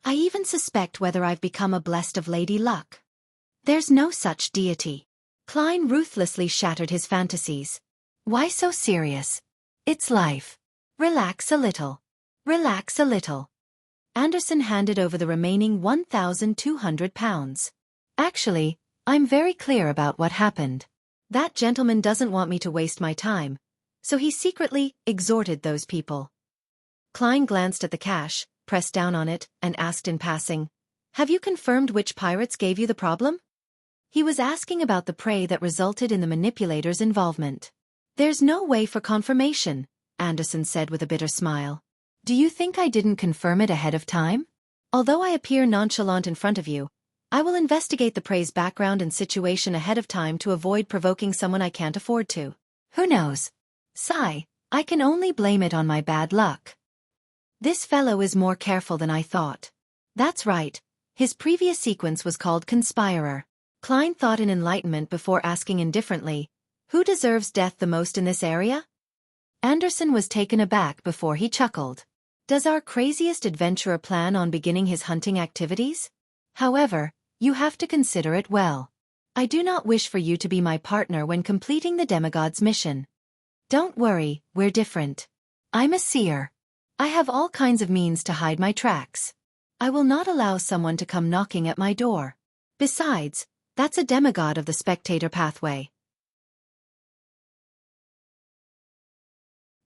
I even suspect whether I've become a blessed of Lady Luck. There's no such deity. Klein ruthlessly shattered his fantasies. Why so serious? It's life. Relax a little. Relax a little. Anderson handed over the remaining £1,200. Actually, I'm very clear about what happened. That gentleman doesn't want me to waste my time, so he secretly exhorted those people. Klein glanced at the cash, pressed down on it, and asked in passing, Have you confirmed which pirates gave you the problem? He was asking about the prey that resulted in the manipulator's involvement. There's no way for confirmation, Anderson said with a bitter smile. Do you think I didn't confirm it ahead of time? Although I appear nonchalant in front of you, I will investigate the prey's background and situation ahead of time to avoid provoking someone I can't afford to. Who knows? Sigh, I can only blame it on my bad luck. This fellow is more careful than I thought. That's right, his previous sequence was called Conspirer. Klein thought in enlightenment before asking indifferently, Who deserves death the most in this area? Anderson was taken aback before he chuckled. Does our craziest adventurer plan on beginning his hunting activities? However, you have to consider it well. I do not wish for you to be my partner when completing the demigod's mission. Don't worry, we're different. I'm a seer. I have all kinds of means to hide my tracks. I will not allow someone to come knocking at my door. Besides, that's a demigod of the spectator pathway.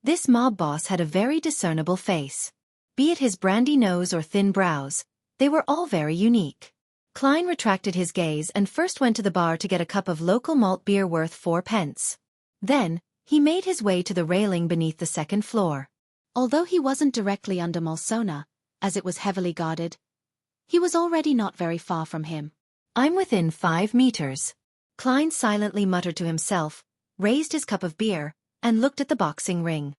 This mob boss had a very discernible face. Be it his brandy nose or thin brows, they were all very unique. Klein retracted his gaze and first went to the bar to get a cup of local malt beer worth 4 pence. Then, he made his way to the railing beneath the 2nd floor. Although he wasn't directly under Malsona, as it was heavily guarded, he was already not very far from him. I'm within 5 meters. Klein silently muttered to himself, raised his cup of beer, and looked at the boxing ring.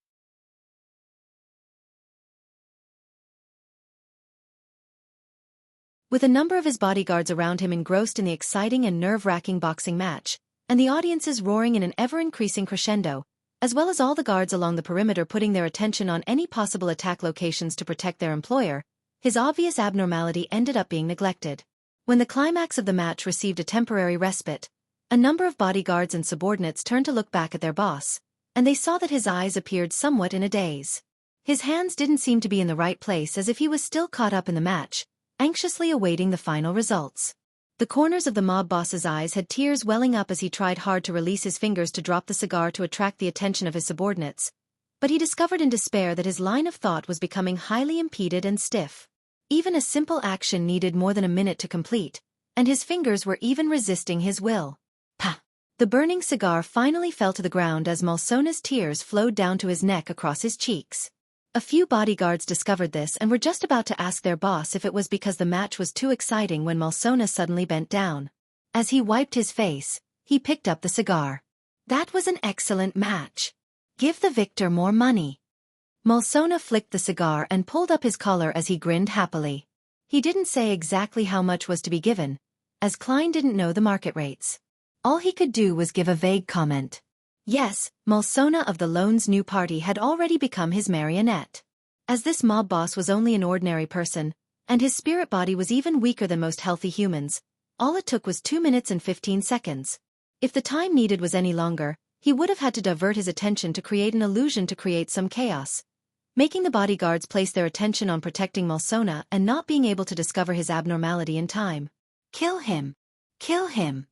With a number of his bodyguards around him engrossed in the exciting and nerve-wracking boxing match, and the audiences roaring in an ever-increasing crescendo, as well as all the guards along the perimeter putting their attention on any possible attack locations to protect their employer, his obvious abnormality ended up being neglected. When the climax of the match received a temporary respite, a number of bodyguards and subordinates turned to look back at their boss, and they saw that his eyes appeared somewhat in a daze. His hands didn't seem to be in the right place, as if he was still caught up in the match, anxiously awaiting the final results. The corners of the mob boss's eyes had tears welling up as he tried hard to release his fingers to drop the cigar to attract the attention of his subordinates, but he discovered in despair that his line of thought was becoming highly impeded and stiff. Even a simple action needed more than a minute to complete, and his fingers were even resisting his will. Pah! The burning cigar finally fell to the ground as Malsona's tears flowed down to his neck across his cheeks. A few bodyguards discovered this and were just about to ask their boss if it was because the match was too exciting when Malsona suddenly bent down. As he wiped his face, he picked up the cigar. "That was an excellent match. Give the victor more money." Malsona flicked the cigar and pulled up his collar as he grinned happily. He didn't say exactly how much was to be given, as Klein didn't know the market rates. All he could do was give a vague comment. Yes, Malsona of the Lone's new party had already become his marionette. As this mob boss was only an ordinary person, and his spirit body was even weaker than most healthy humans, all it took was 2 minutes and 15 seconds. If the time needed was any longer, he would have had to divert his attention to create an illusion to create some chaos, making the bodyguards place their attention on protecting Malsona and not being able to discover his abnormality in time. "Kill him! Kill him!"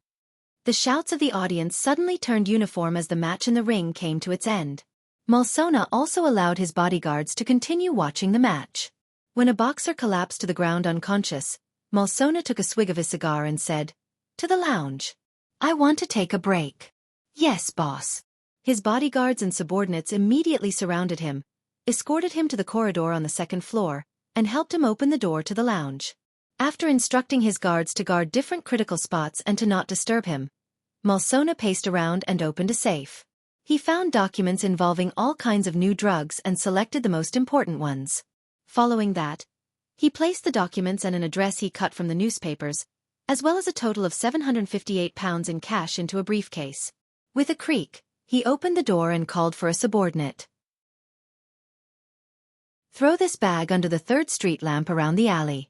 The shouts of the audience suddenly turned uniform as the match in the ring came to its end. Malsona also allowed his bodyguards to continue watching the match. When a boxer collapsed to the ground unconscious, Malsona took a swig of his cigar and said, "To the lounge. I want to take a break." "Yes, boss." His bodyguards and subordinates immediately surrounded him, escorted him to the corridor on the second floor, and helped him open the door to the lounge. After instructing his guards to guard different critical spots and to not disturb him, Malsona paced around and opened a safe. He found documents involving all kinds of new drugs and selected the most important ones. Following that, he placed the documents and an address he cut from the newspapers, as well as a total of £758 in cash into a briefcase. With a creak, he opened the door and called for a subordinate. "Throw this bag under the 3rd Street lamp around the alley."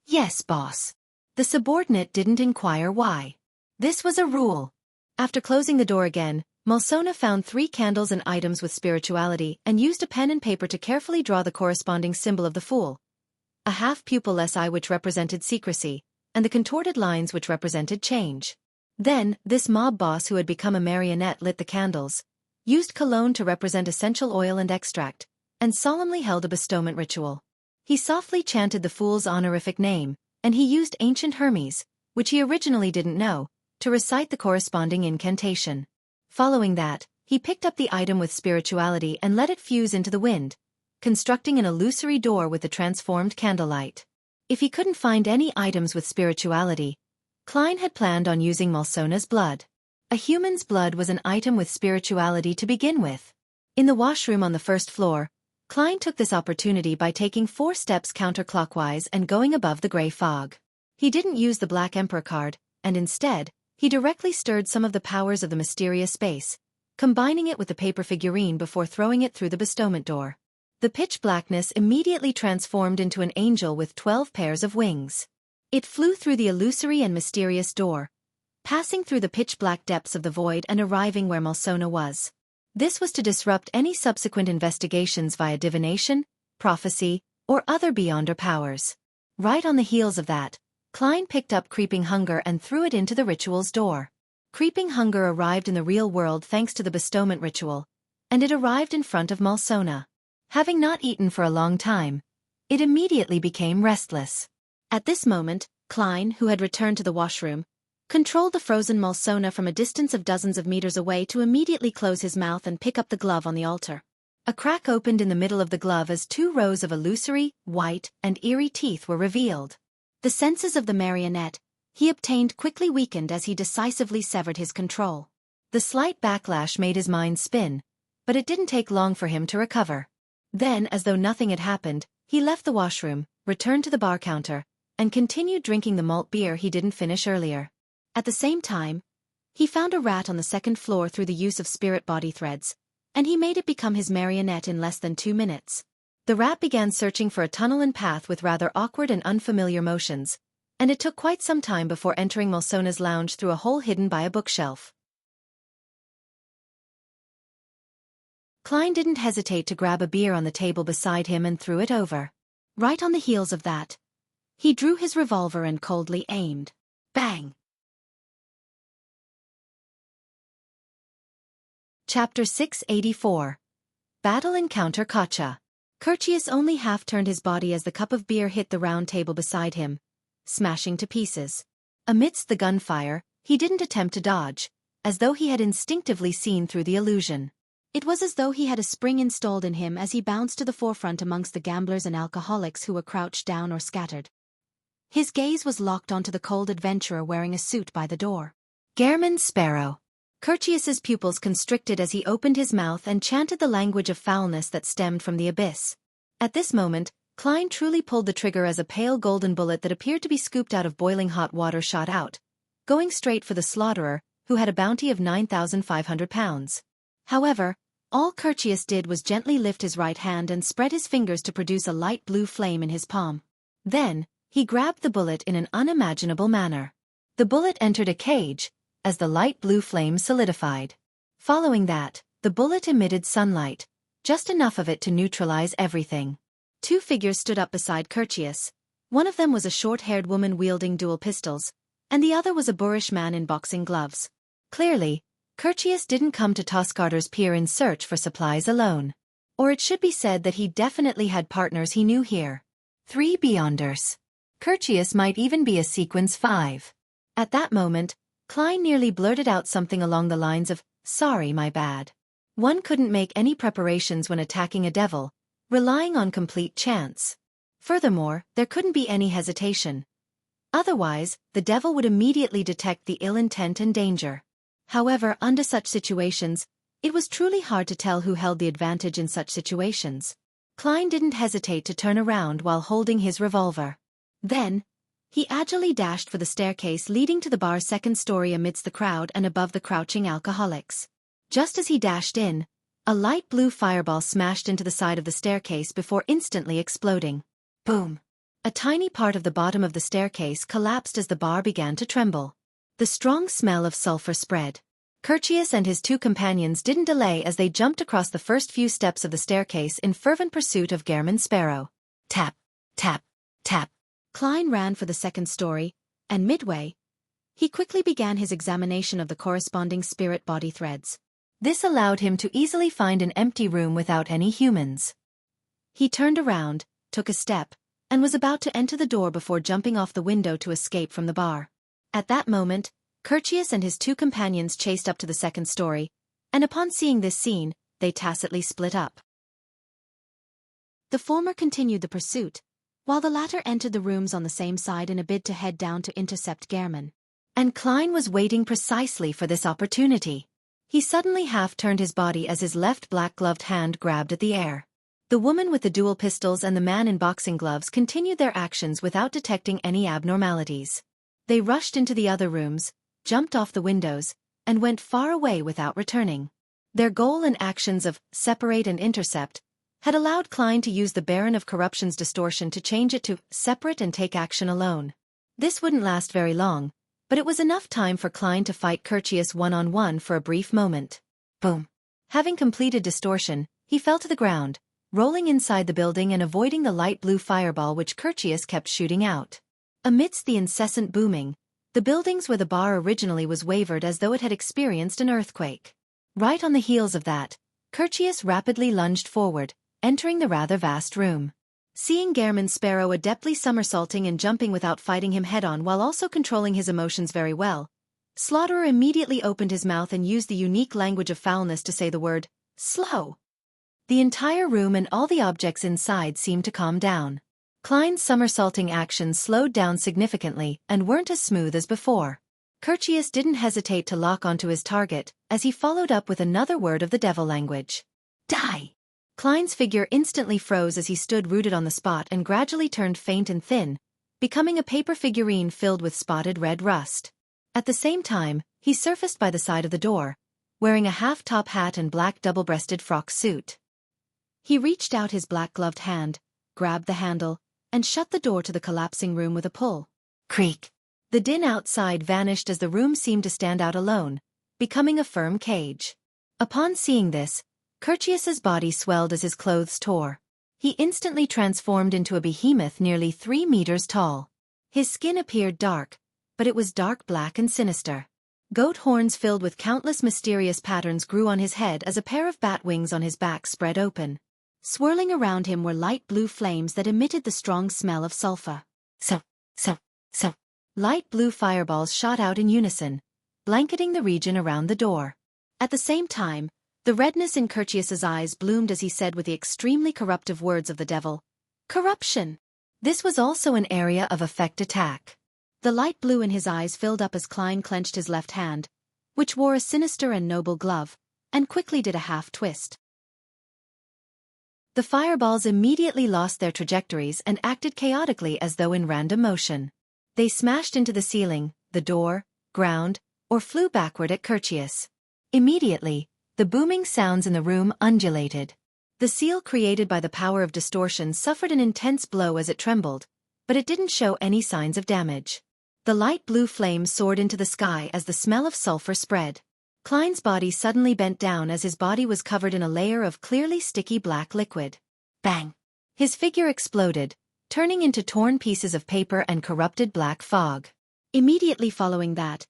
"Yes, boss." The subordinate didn't inquire why. This was a rule. After closing the door again, Malsona found 3 candles and items with spirituality and used a pen and paper to carefully draw the corresponding symbol of the fool, a half-pupilless eye which represented secrecy, and the contorted lines which represented change. Then, this mob boss who had become a marionette lit the candles, used cologne to represent essential oil and extract, and solemnly held a bestowment ritual. He softly chanted the fool's honorific name, and he used ancient Hermes, which he originally didn't know, to recite the corresponding incantation. Following that, he picked up the item with spirituality and let it fuse into the wind, constructing an illusory door with the transformed candlelight. If he couldn't find any items with spirituality, Klein had planned on using Malsona's blood. A human's blood was an item with spirituality to begin with. In the washroom on the 1st floor, Klein took this opportunity by taking 4 steps counterclockwise and going above the gray fog. He didn't use the Black Emperor card, and instead, he directly stirred some of the powers of the mysterious space, combining it with the paper figurine before throwing it through the bestowment door. The pitch blackness immediately transformed into an angel with 12 pairs of wings. It flew through the illusory and mysterious door, passing through the pitch-black depths of the void and arriving where Malsona was. This was to disrupt any subsequent investigations via divination, prophecy, or other beyonder powers. Right on the heels of that, Klein picked up Creeping Hunger and threw it into the ritual's door. Creeping Hunger arrived in the real world thanks to the bestowment ritual, and it arrived in front of Malsona. Having not eaten for a long time, it immediately became restless. At this moment, Klein, who had returned to the washroom, controlled the frozen Malsona from a distance of dozens of meters away to immediately close his mouth and pick up the glove on the altar. A crack opened in the middle of the glove as 2 rows of illusory, white, and eerie teeth were revealed. The senses of the marionette, he obtained quickly weakened as he decisively severed his control. The slight backlash made his mind spin, but it didn't take long for him to recover. Then, as though nothing had happened, he left the washroom, returned to the bar counter, and continued drinking the malt beer he didn't finish earlier. At the same time, He found a rat on the second floor through the use of spirit body threads, and he made it become his marionette in less than 2 minutes. The rat began searching for a tunnel and path with rather awkward and unfamiliar motions, and it took quite some time before entering Mulsona's lounge through a hole hidden by a bookshelf. Klein didn't hesitate to grab a beer on the table beside him and threw it over. Right on the heels of that, he drew his revolver and coldly aimed. Bang! Chapter 684. Battle Encounter Kacha. Curtius only half turned his body as the cup of beer hit the round table beside him, smashing to pieces. Amidst the gunfire, he didn't attempt to dodge, as though he had instinctively seen through the illusion. It was as though he had a spring installed in him as he bounced to the forefront amongst the gamblers and alcoholics who were crouched down or scattered. His gaze was locked onto the cold adventurer wearing a suit by the door. Gehrman Sparrow. Curtius's pupils constricted as he opened his mouth and chanted the language of foulness that stemmed from the abyss. At this moment, Klein truly pulled the trigger as a pale golden bullet that appeared to be scooped out of boiling hot water shot out, going straight for the slaughterer, who had a bounty of 9,500 pounds. However, all Curtius did was gently lift his right hand and spread his fingers to produce a light blue flame in his palm. Then, he grabbed the bullet in an unimaginable manner. The bullet entered a cage, as the light blue flame solidified. Following that, the bullet emitted sunlight, just enough of it to neutralize everything. 2 figures stood up beside Curtius. One of them was a short-haired woman wielding dual pistols, and the other was a boorish man in boxing gloves. Clearly, Curtius didn't come to Toscarter's Pier in search for supplies alone. Or it should be said that he definitely had partners he knew here. 3 Beyonders. Curtius might even be a Sequence 5. At that moment, Klein nearly blurted out something along the lines of, "Sorry, my bad." One couldn't make any preparations when attacking a devil, relying on complete chance. Furthermore, there couldn't be any hesitation. Otherwise, the devil would immediately detect the ill intent and danger. However, under such situations, it was truly hard to tell who held the advantage in such situations. Klein didn't hesitate to turn around while holding his revolver. Then, he agilely dashed for the staircase leading to the bar's second story amidst the crowd and above the crouching alcoholics. Just as he dashed in, a light blue fireball smashed into the side of the staircase before instantly exploding. Boom! A tiny part of the bottom of the staircase collapsed as the bar began to tremble. The strong smell of sulfur spread. Curtius and his 2 companions didn't delay as they jumped across the first few steps of the staircase in fervent pursuit of Gehrman Sparrow. Tap, tap, tap. Klein ran for the second story, and midway, he quickly began his examination of the corresponding spirit body threads. This allowed him to easily find an empty room without any humans. He turned around, took a step, and was about to enter the door before jumping off the window to escape from the bar. At that moment, Curtius and his 2 companions chased up to the second story, and upon seeing this scene, they tacitly split up. The former continued the pursuit, while the latter entered the rooms on the same side in a bid to head down to intercept Gehrman. And Klein was waiting precisely for this opportunity. He suddenly half-turned his body as his left black-gloved hand grabbed at the air. The woman with the dual pistols and the man in boxing gloves continued their actions without detecting any abnormalities. They rushed into the other rooms, jumped off the windows, and went far away without returning. Their goal and actions of separate and intercept had allowed Klein to use the Baron of Corruption's distortion to change it to separate and take action alone. This wouldn't last very long, but it was enough time for Klein to fight Curtius one-on-one for a brief moment. Boom. Having completed distortion, he fell to the ground, rolling inside the building and avoiding the light blue fireball which Curtius kept shooting out. Amidst the incessant booming, the buildings where the bar originally was wavered as though it had experienced an earthquake. Right on the heels of that, Curtius rapidly lunged forward, entering the rather vast room. Seeing Gehrman Sparrow adeptly somersaulting and jumping without fighting him head-on while also controlling his emotions very well, Slaughterer immediately opened his mouth and used the unique language of foulness to say the word, "Slow." The entire room and all the objects inside seemed to calm down. Klein's somersaulting actions slowed down significantly and weren't as smooth as before. Curtius didn't hesitate to lock onto his target, as he followed up with another word of the devil language. Die! Klein's figure instantly froze as he stood rooted on the spot and gradually turned faint and thin, becoming a paper figurine filled with spotted red rust. At the same time, He surfaced by the side of the door, wearing a half-top hat and black double-breasted frock suit. He reached out his black-gloved hand, grabbed the handle, and shut the door to the collapsing room with a pull. Creak! The din outside vanished as the room seemed to stand out alone, becoming a firm cage. Upon seeing this, Curtius's body swelled as his clothes tore. He instantly transformed into a behemoth nearly 3 meters tall. His skin appeared dark, but it was dark black and sinister. Goat horns filled with countless mysterious patterns grew on his head as a pair of bat wings on his back spread open. Swirling around him were light blue flames that emitted the strong smell of sulfur. So. Light blue fireballs shot out in unison, blanketing the region around the door. At the same time, the redness in Curtius's eyes bloomed as he said with the extremely corruptive words of the devil, "Corruption!" This was also an area of effect attack. The light blue in his eyes filled up as Klein clenched his left hand, which wore a sinister and noble glove, and quickly did a half-twist. The fireballs immediately lost their trajectories and acted chaotically as though in random motion. They smashed into the ceiling, the door, ground, or flew backward at Curtius. Immediately, the booming sounds in the room undulated. The seal created by the power of distortion suffered an intense blow as it trembled, but it didn't show any signs of damage. The light blue flames soared into the sky as the smell of sulfur spread. Klein's body suddenly bent down as his body was covered in a layer of clearly sticky black liquid. Bang! His figure exploded, turning into torn pieces of paper and corrupted black fog. Immediately following that,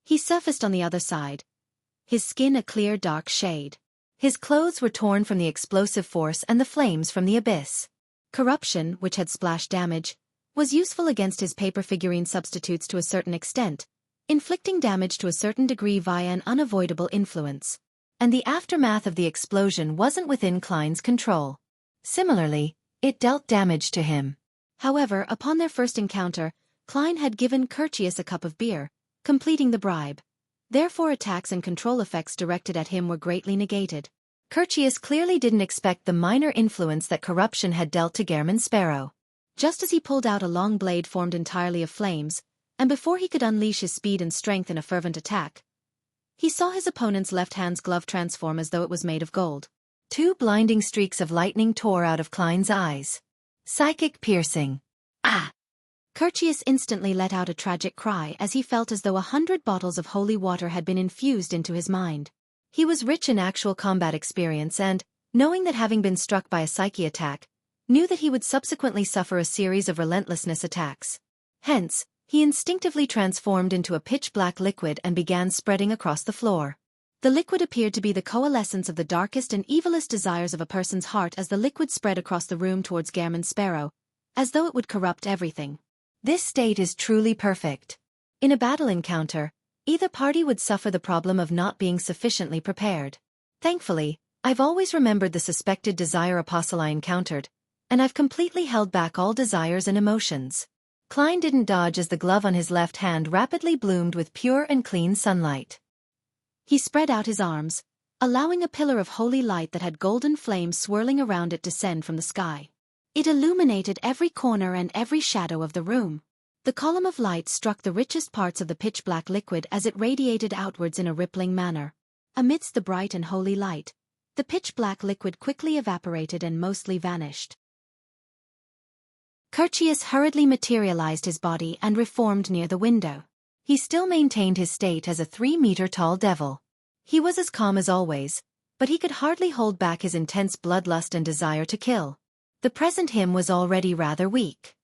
he surfaced on the other side, his skin a clear dark shade. His clothes were torn from the explosive force and the flames from the abyss. Corruption, which had splashed damage, was useful against his paper figurine substitutes to a certain extent, inflicting damage to a certain degree via an unavoidable influence. And the aftermath of the explosion wasn't within Klein's control. Similarly, it dealt damage to him. However, upon their first encounter, Klein had given Curtius a cup of beer, completing the bribe. Therefore attacks and control effects directed at him were greatly negated. Curtius clearly didn't expect the minor influence that corruption had dealt to Gehrman Sparrow. Just as he pulled out a long blade formed entirely of flames, and before he could unleash his speed and strength in a fervent attack, he saw his opponent's left hand's glove transform as though it was made of gold. 2 blinding streaks of lightning tore out of Klein's eyes. Psychic piercing. Ah! Curtius instantly let out a tragic cry as he felt as though 100 bottles of holy water had been infused into his mind. He was rich in actual combat experience and, knowing that having been struck by a psyche attack, knew that he would subsequently suffer a series of relentlessness attacks. Hence, he instinctively transformed into a pitch-black liquid and began spreading across the floor. The liquid appeared to be the coalescence of the darkest and evilest desires of a person's heart as the liquid spread across the room towards Gehrman Sparrow, as though it would corrupt everything. This state is truly perfect. In a battle encounter, either party would suffer the problem of not being sufficiently prepared. Thankfully, I've always remembered the suspected desire apostle I encountered, and I've completely held back all desires and emotions. Klein didn't dodge as the glove on his left hand rapidly bloomed with pure and clean sunlight. He spread out his arms, allowing a pillar of holy light that had golden flames swirling around it descend from the sky. It illuminated every corner and every shadow of the room. The column of light struck the richest parts of the pitch-black liquid as it radiated outwards in a rippling manner. Amidst the bright and holy light, the pitch-black liquid quickly evaporated and mostly vanished. Curtius hurriedly materialized his body and reformed near the window. He still maintained his state as a 3-meter-tall devil. He was as calm as always, but he could hardly hold back his intense bloodlust and desire to kill. The present him was already rather weak.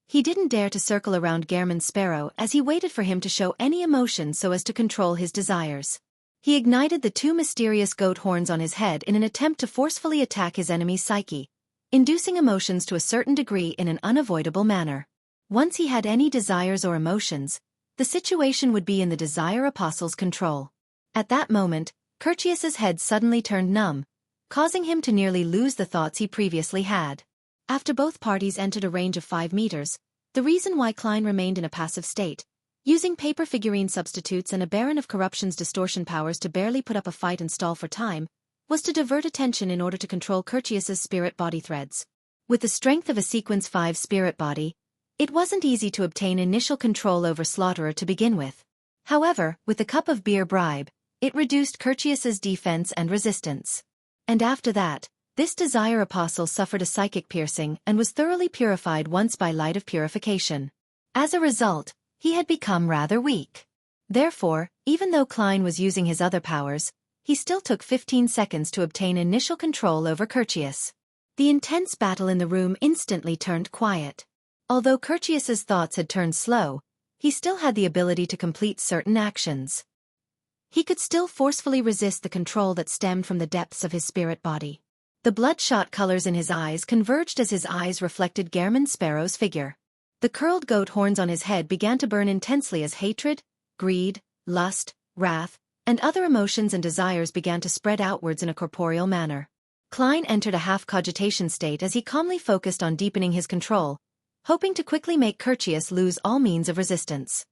He didn't dare to circle around Gehrman Sparrow as he waited for him to show any emotion so as to control his desires. He ignited the 2 mysterious goat horns on his head in an attempt to forcefully attack his enemy's psyche, inducing emotions to a certain degree in an unavoidable manner. Once he had any desires or emotions, the situation would be in the Desire Apostle's control. At that moment, Curtius's head suddenly turned numb, causing him to nearly lose the thoughts he previously had. After both parties entered a range of 5 meters, the reason why Klein remained in a passive state, using paper figurine substitutes and a Baron of Corruption's distortion powers to barely put up a fight and stall for time, was to divert attention in order to control Curtius's spirit body threads. With the strength of a Sequence 5 spirit body, it wasn't easy to obtain initial control over Slaughterer to begin with. However, with the cup of beer bribe, it reduced Curtius's defense and resistance. And after that, this desire apostle suffered a psychic piercing and was thoroughly purified once by light of purification. As a result, he had become rather weak. Therefore, even though Klein was using his other powers, he still took 15 seconds to obtain initial control over Curtius. The intense battle in the room instantly turned quiet. Although Curtius's thoughts had turned slow, he still had the ability to complete certain actions. He could still forcefully resist the control that stemmed from the depths of his spirit body. The bloodshot colors in his eyes converged as his eyes reflected Gehrman Sparrow's figure. The curled goat horns on his head began to burn intensely as hatred, greed, lust, wrath, and other emotions and desires began to spread outwards in a corporeal manner. Klein entered a half-cogitation state as he calmly focused on deepening his control, hoping to quickly make Curtius lose all means of resistance.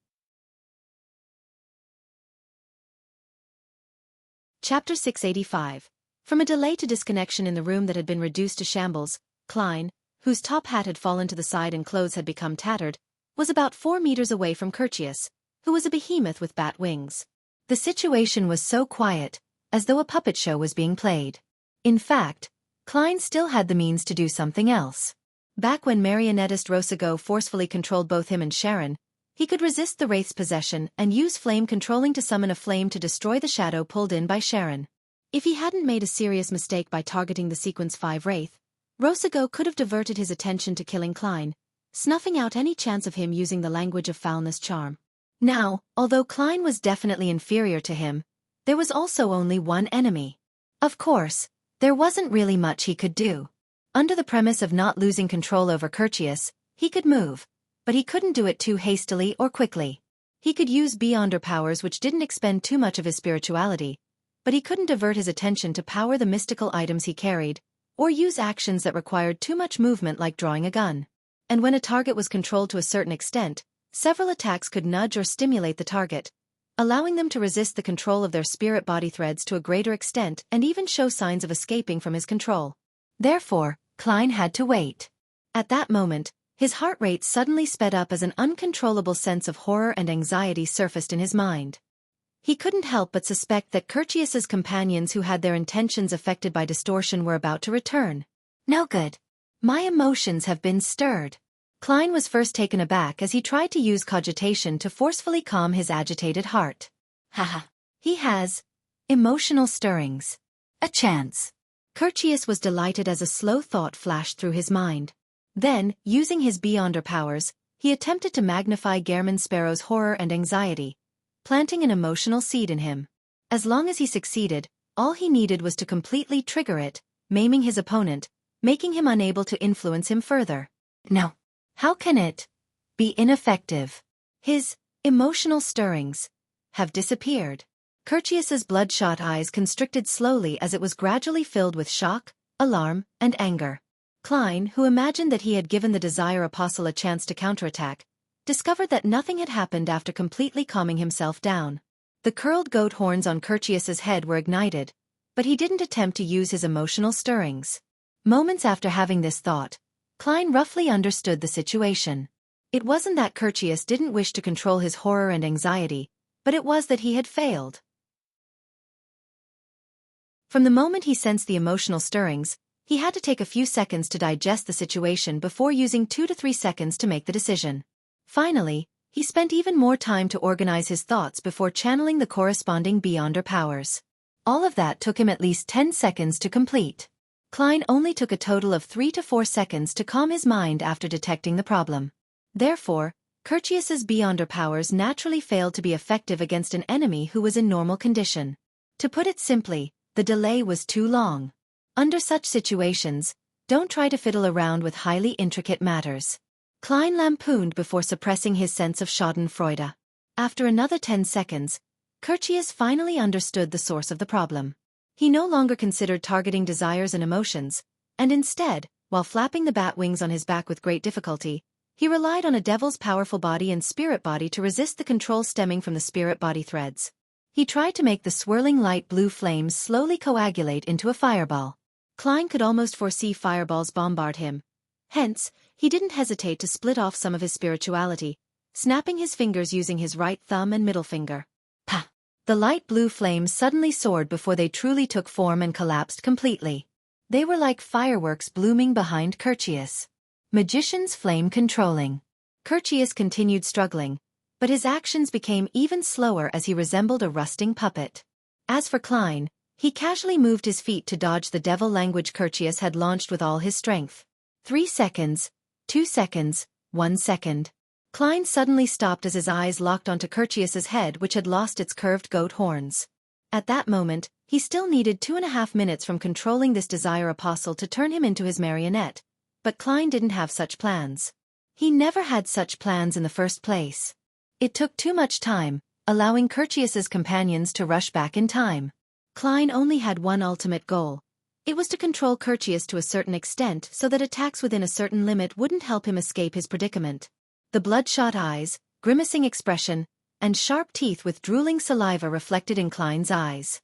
Chapter 685. From a delay to disconnection in the room that had been reduced to shambles, Klein, whose top hat had fallen to the side and clothes had become tattered, was about 4 meters away from Curtius, who was a behemoth with bat wings. The situation was so quiet, as though a puppet show was being played. In fact, Klein still had the means to do something else. Back when marionettist Rosago forcefully controlled both him and Sharon, he could resist the Wraith's possession and use flame controlling to summon a flame to destroy the shadow pulled in by Sharon. If he hadn't made a serious mistake by targeting the Sequence 5 Wraith, Rosago could have diverted his attention to killing Klein, snuffing out any chance of him using the language of foulness charm. Now, although Klein was definitely inferior to him, there was also only one enemy. Of course, there wasn't really much he could do. Under the premise of not losing control over Curtius, he could move, but he couldn't do it too hastily or quickly. He could use Beyonder powers which didn't expend too much of his spirituality, but he couldn't divert his attention to power the mystical items he carried, or use actions that required too much movement like drawing a gun. And when a target was controlled to a certain extent, several attacks could nudge or stimulate the target, allowing them to resist the control of their spirit body threads to a greater extent and even show signs of escaping from his control. Therefore, Klein had to wait. At that moment, his heart rate suddenly sped up as an uncontrollable sense of horror and anxiety surfaced in his mind. He couldn't help but suspect that Curtius's companions who had their intentions affected by distortion were about to return. No good. My emotions have been stirred. Klein was first taken aback as he tried to use cogitation to forcefully calm his agitated heart. Haha. He has emotional stirrings. A chance. Curtius was delighted as a slow thought flashed through his mind. Then, using his Beyonder powers, he attempted to magnify Gehrman Sparrow's horror and anxiety, planting an emotional seed in him. As long as he succeeded, all he needed was to completely trigger it, maiming his opponent, making him unable to influence him further. No. How can it be ineffective? His emotional stirrings have disappeared. Curtius's bloodshot eyes constricted slowly as it was gradually filled with shock, alarm, and anger. Klein, who imagined that he had given the Desire Apostle a chance to counterattack, discovered that nothing had happened after completely calming himself down. The curled goat horns on Curtius's head were ignited, but he didn't attempt to use his emotional stirrings. Moments after having this thought, Klein roughly understood the situation. It wasn't that Curtius didn't wish to control his horror and anxiety, but it was that he had failed. From the moment he sensed the emotional stirrings, he had to take a few seconds to digest the situation before using 2 to 3 seconds to make the decision. Finally, he spent even more time to organize his thoughts before channeling the corresponding Beyonder powers. All of that took him at least 10 seconds to complete. Klein only took a total of 3 to 4 seconds to calm his mind after detecting the problem. Therefore, Curtius's Beyonder powers naturally failed to be effective against an enemy who was in normal condition. To put it simply, the delay was too long. Under such situations, don't try to fiddle around with highly intricate matters. Klein lampooned before suppressing his sense of schadenfreude. After another 10 seconds, Curtius finally understood the source of the problem. He no longer considered targeting desires and emotions, and instead, while flapping the bat wings on his back with great difficulty, he relied on a devil's powerful body and spirit body to resist the control stemming from the spirit body threads. He tried to make the swirling light blue flames slowly coagulate into a fireball. Klein could almost foresee fireballs bombard him. Hence, he didn't hesitate to split off some of his spirituality, snapping his fingers using his right thumb and middle finger. Pa! The light blue flames suddenly soared before they truly took form and collapsed completely. They were like fireworks blooming behind Curtius. Magician's flame controlling. Curtius continued struggling, but his actions became even slower as he resembled a rusting puppet. As for Klein, he casually moved his feet to dodge the devil language Curtius had launched with all his strength. 3 seconds, 2 seconds, 1 second. Klein suddenly stopped as his eyes locked onto Curtius's head, which had lost its curved goat horns. At that moment, he still needed 2.5 minutes from controlling this desire apostle to turn him into his marionette, but Klein didn't have such plans. He never had such plans in the first place. It took too much time, allowing Curtius's companions to rush back in time. Klein only had one ultimate goal. It was to control Curtius to a certain extent so that attacks within a certain limit wouldn't help him escape his predicament. The bloodshot eyes, grimacing expression, and sharp teeth with drooling saliva reflected in Klein's eyes.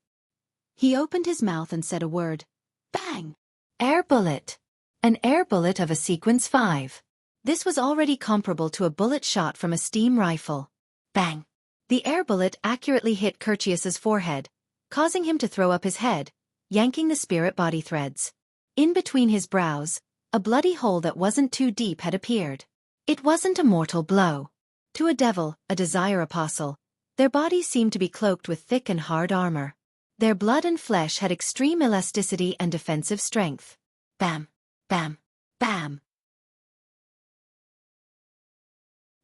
He opened his mouth and said a word. Bang! Air bullet. An air bullet of a sequence 5. This was already comparable to a bullet shot from a steam rifle. Bang! The air bullet accurately hit Curtius's forehead, causing him to throw up his head, yanking the spirit body threads. In between his brows, a bloody hole that wasn't too deep had appeared. It wasn't a mortal blow. To a devil, a desire apostle, their bodies seemed to be cloaked with thick and hard armor. Their blood and flesh had extreme elasticity and defensive strength. Bam! Bam! Bam!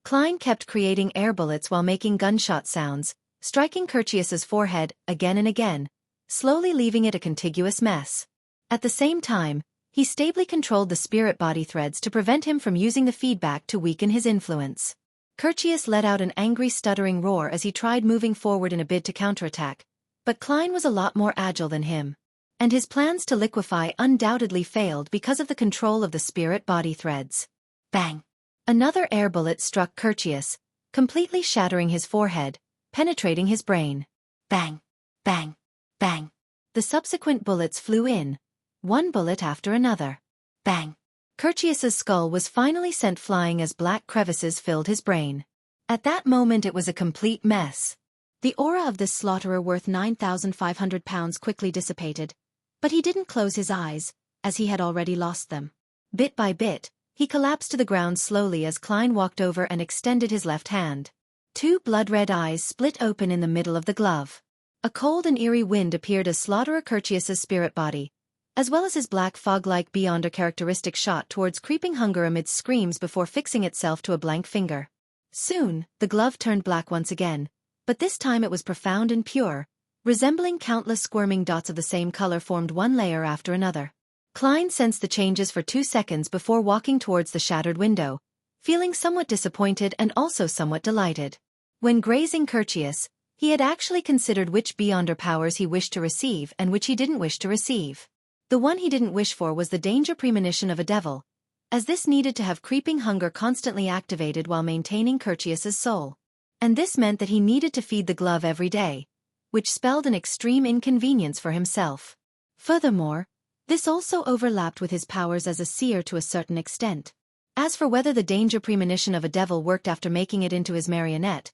Klein kept creating air bullets while making gunshot sounds, striking Curtius's forehead again and again, slowly leaving it a contiguous mess. At the same time, he stably controlled the spirit body threads to prevent him from using the feedback to weaken his influence. Curtius let out an angry stuttering roar as he tried moving forward in a bid to counterattack, but Klein was a lot more agile than him. And his plans to liquefy undoubtedly failed because of the control of the spirit body threads. Bang! Another air bullet struck Curtius, completely shattering his forehead, penetrating his brain. Bang! Bang! Bang! The subsequent bullets flew in, one bullet after another. Bang! Curtius's skull was finally sent flying as black crevices filled his brain. At that moment it was a complete mess. The aura of this slaughterer worth 9,500 pounds quickly dissipated, but he didn't close his eyes, as he had already lost them. Bit by bit, he collapsed to the ground slowly as Klein walked over and extended his left hand. 2 blood-red eyes split open in the middle of the glove. A cold and eerie wind appeared as Slaughterer Curtius's spirit body, as well as his black fog-like beyonder characteristic shot towards creeping hunger amidst screams before fixing itself to a blank finger. Soon, the glove turned black once again, but this time it was profound and pure, resembling countless squirming dots of the same color formed one layer after another. Klein sensed the changes for 2 seconds before walking towards the shattered window, feeling somewhat disappointed and also somewhat delighted. When grazing Curtius, he had actually considered which beyonder powers he wished to receive and which he didn't wish to receive. The one he didn't wish for was the danger premonition of a devil, as this needed to have creeping hunger constantly activated while maintaining Curtius's soul. And this meant that he needed to feed the glove every day, which spelled an extreme inconvenience for himself. Furthermore, this also overlapped with his powers as a seer to a certain extent. As for whether the danger premonition of a devil worked after making it into his marionette,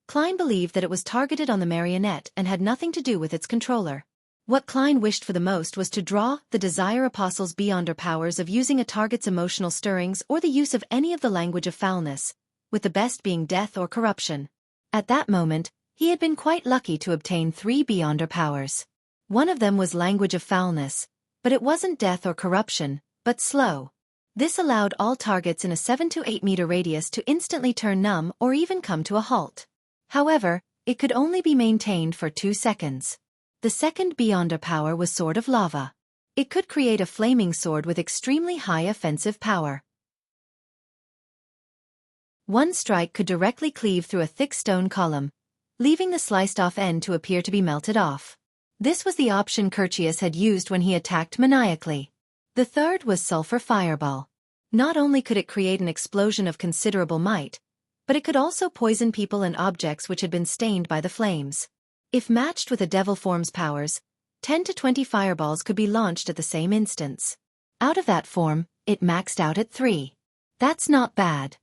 Klein believed that it was targeted on the marionette and had nothing to do with its controller. What Klein wished for the most was to draw the desire apostle's beyonder powers of using a target's emotional stirrings or the use of any of the language of foulness, with the best being death or corruption. At that moment, he had been quite lucky to obtain 3 beyonder powers. One of them was language of foulness, but it wasn't death or corruption, but slow. This allowed all targets in a 7 to 8 meter radius to instantly turn numb or even come to a halt. However, it could only be maintained for 2 seconds. The second beyonder power was Sword of Lava. It could create a flaming sword with extremely high offensive power. One strike could directly cleave through a thick stone column, leaving the sliced-off end to appear to be melted off. This was the option Curtius had used when he attacked maniacally. The third was Sulfur Fireball. Not only could it create an explosion of considerable might, but it could also poison people and objects which had been stained by the flames. If matched with a devil form's powers, 10 to 20 fireballs could be launched at the same instance. Out of that form, it maxed out at 3. That's not bad.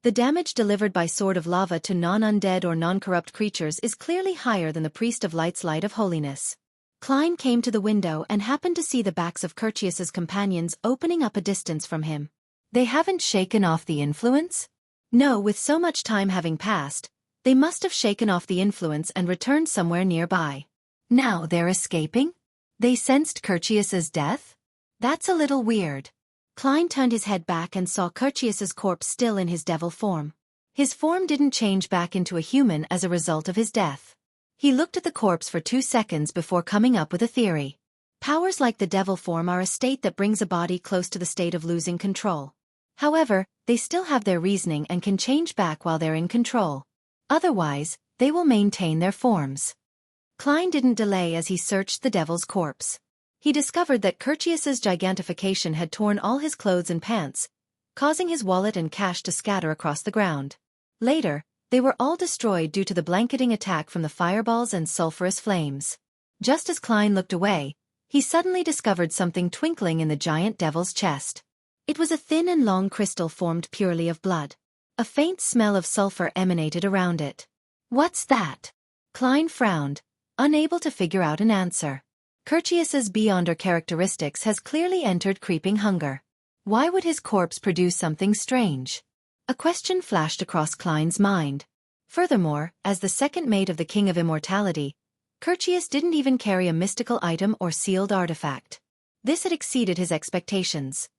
The damage delivered by Sword of Lava to non-undead or non-corrupt creatures is clearly higher than the Priest of Light's Light of Holiness. Klein came to the window and happened to see the backs of Curtius's companions opening up a distance from him. They haven't shaken off the influence? No, with so much time having passed, they must have shaken off the influence and returned somewhere nearby. Now they're escaping? They sensed Curtius's death? That's a little weird. Klein turned his head back and saw Curtius's corpse still in his devil form. His form didn't change back into a human as a result of his death. He looked at the corpse for 2 seconds before coming up with a theory. Powers like the devil form are a state that brings a body close to the state of losing control. However, they still have their reasoning and can change back while they're in control. Otherwise, they will maintain their forms. Klein didn't delay as he searched the devil's corpse. He discovered that Curtius's gigantification had torn all his clothes and pants, causing his wallet and cash to scatter across the ground. Later, they were all destroyed due to the blanketing attack from the fireballs and sulfurous flames. Just as Klein looked away, he suddenly discovered something twinkling in the giant devil's chest. It was a thin and long crystal formed purely of blood. A faint smell of sulfur emanated around it. What's that? Klein frowned, unable to figure out an answer. Curtius's beyonder characteristics has clearly entered creeping hunger. Why would his corpse produce something strange? A question flashed across Klein's mind. Furthermore, as the second mate of the King of Immortality, Curtius didn't even carry a mystical item or sealed artifact. This had exceeded his expectations.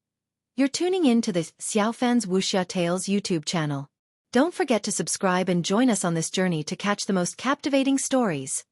You're tuning in to the Xiaofan's Wuxia Tales YouTube channel. Don't forget to subscribe and join us on this journey to catch the most captivating stories.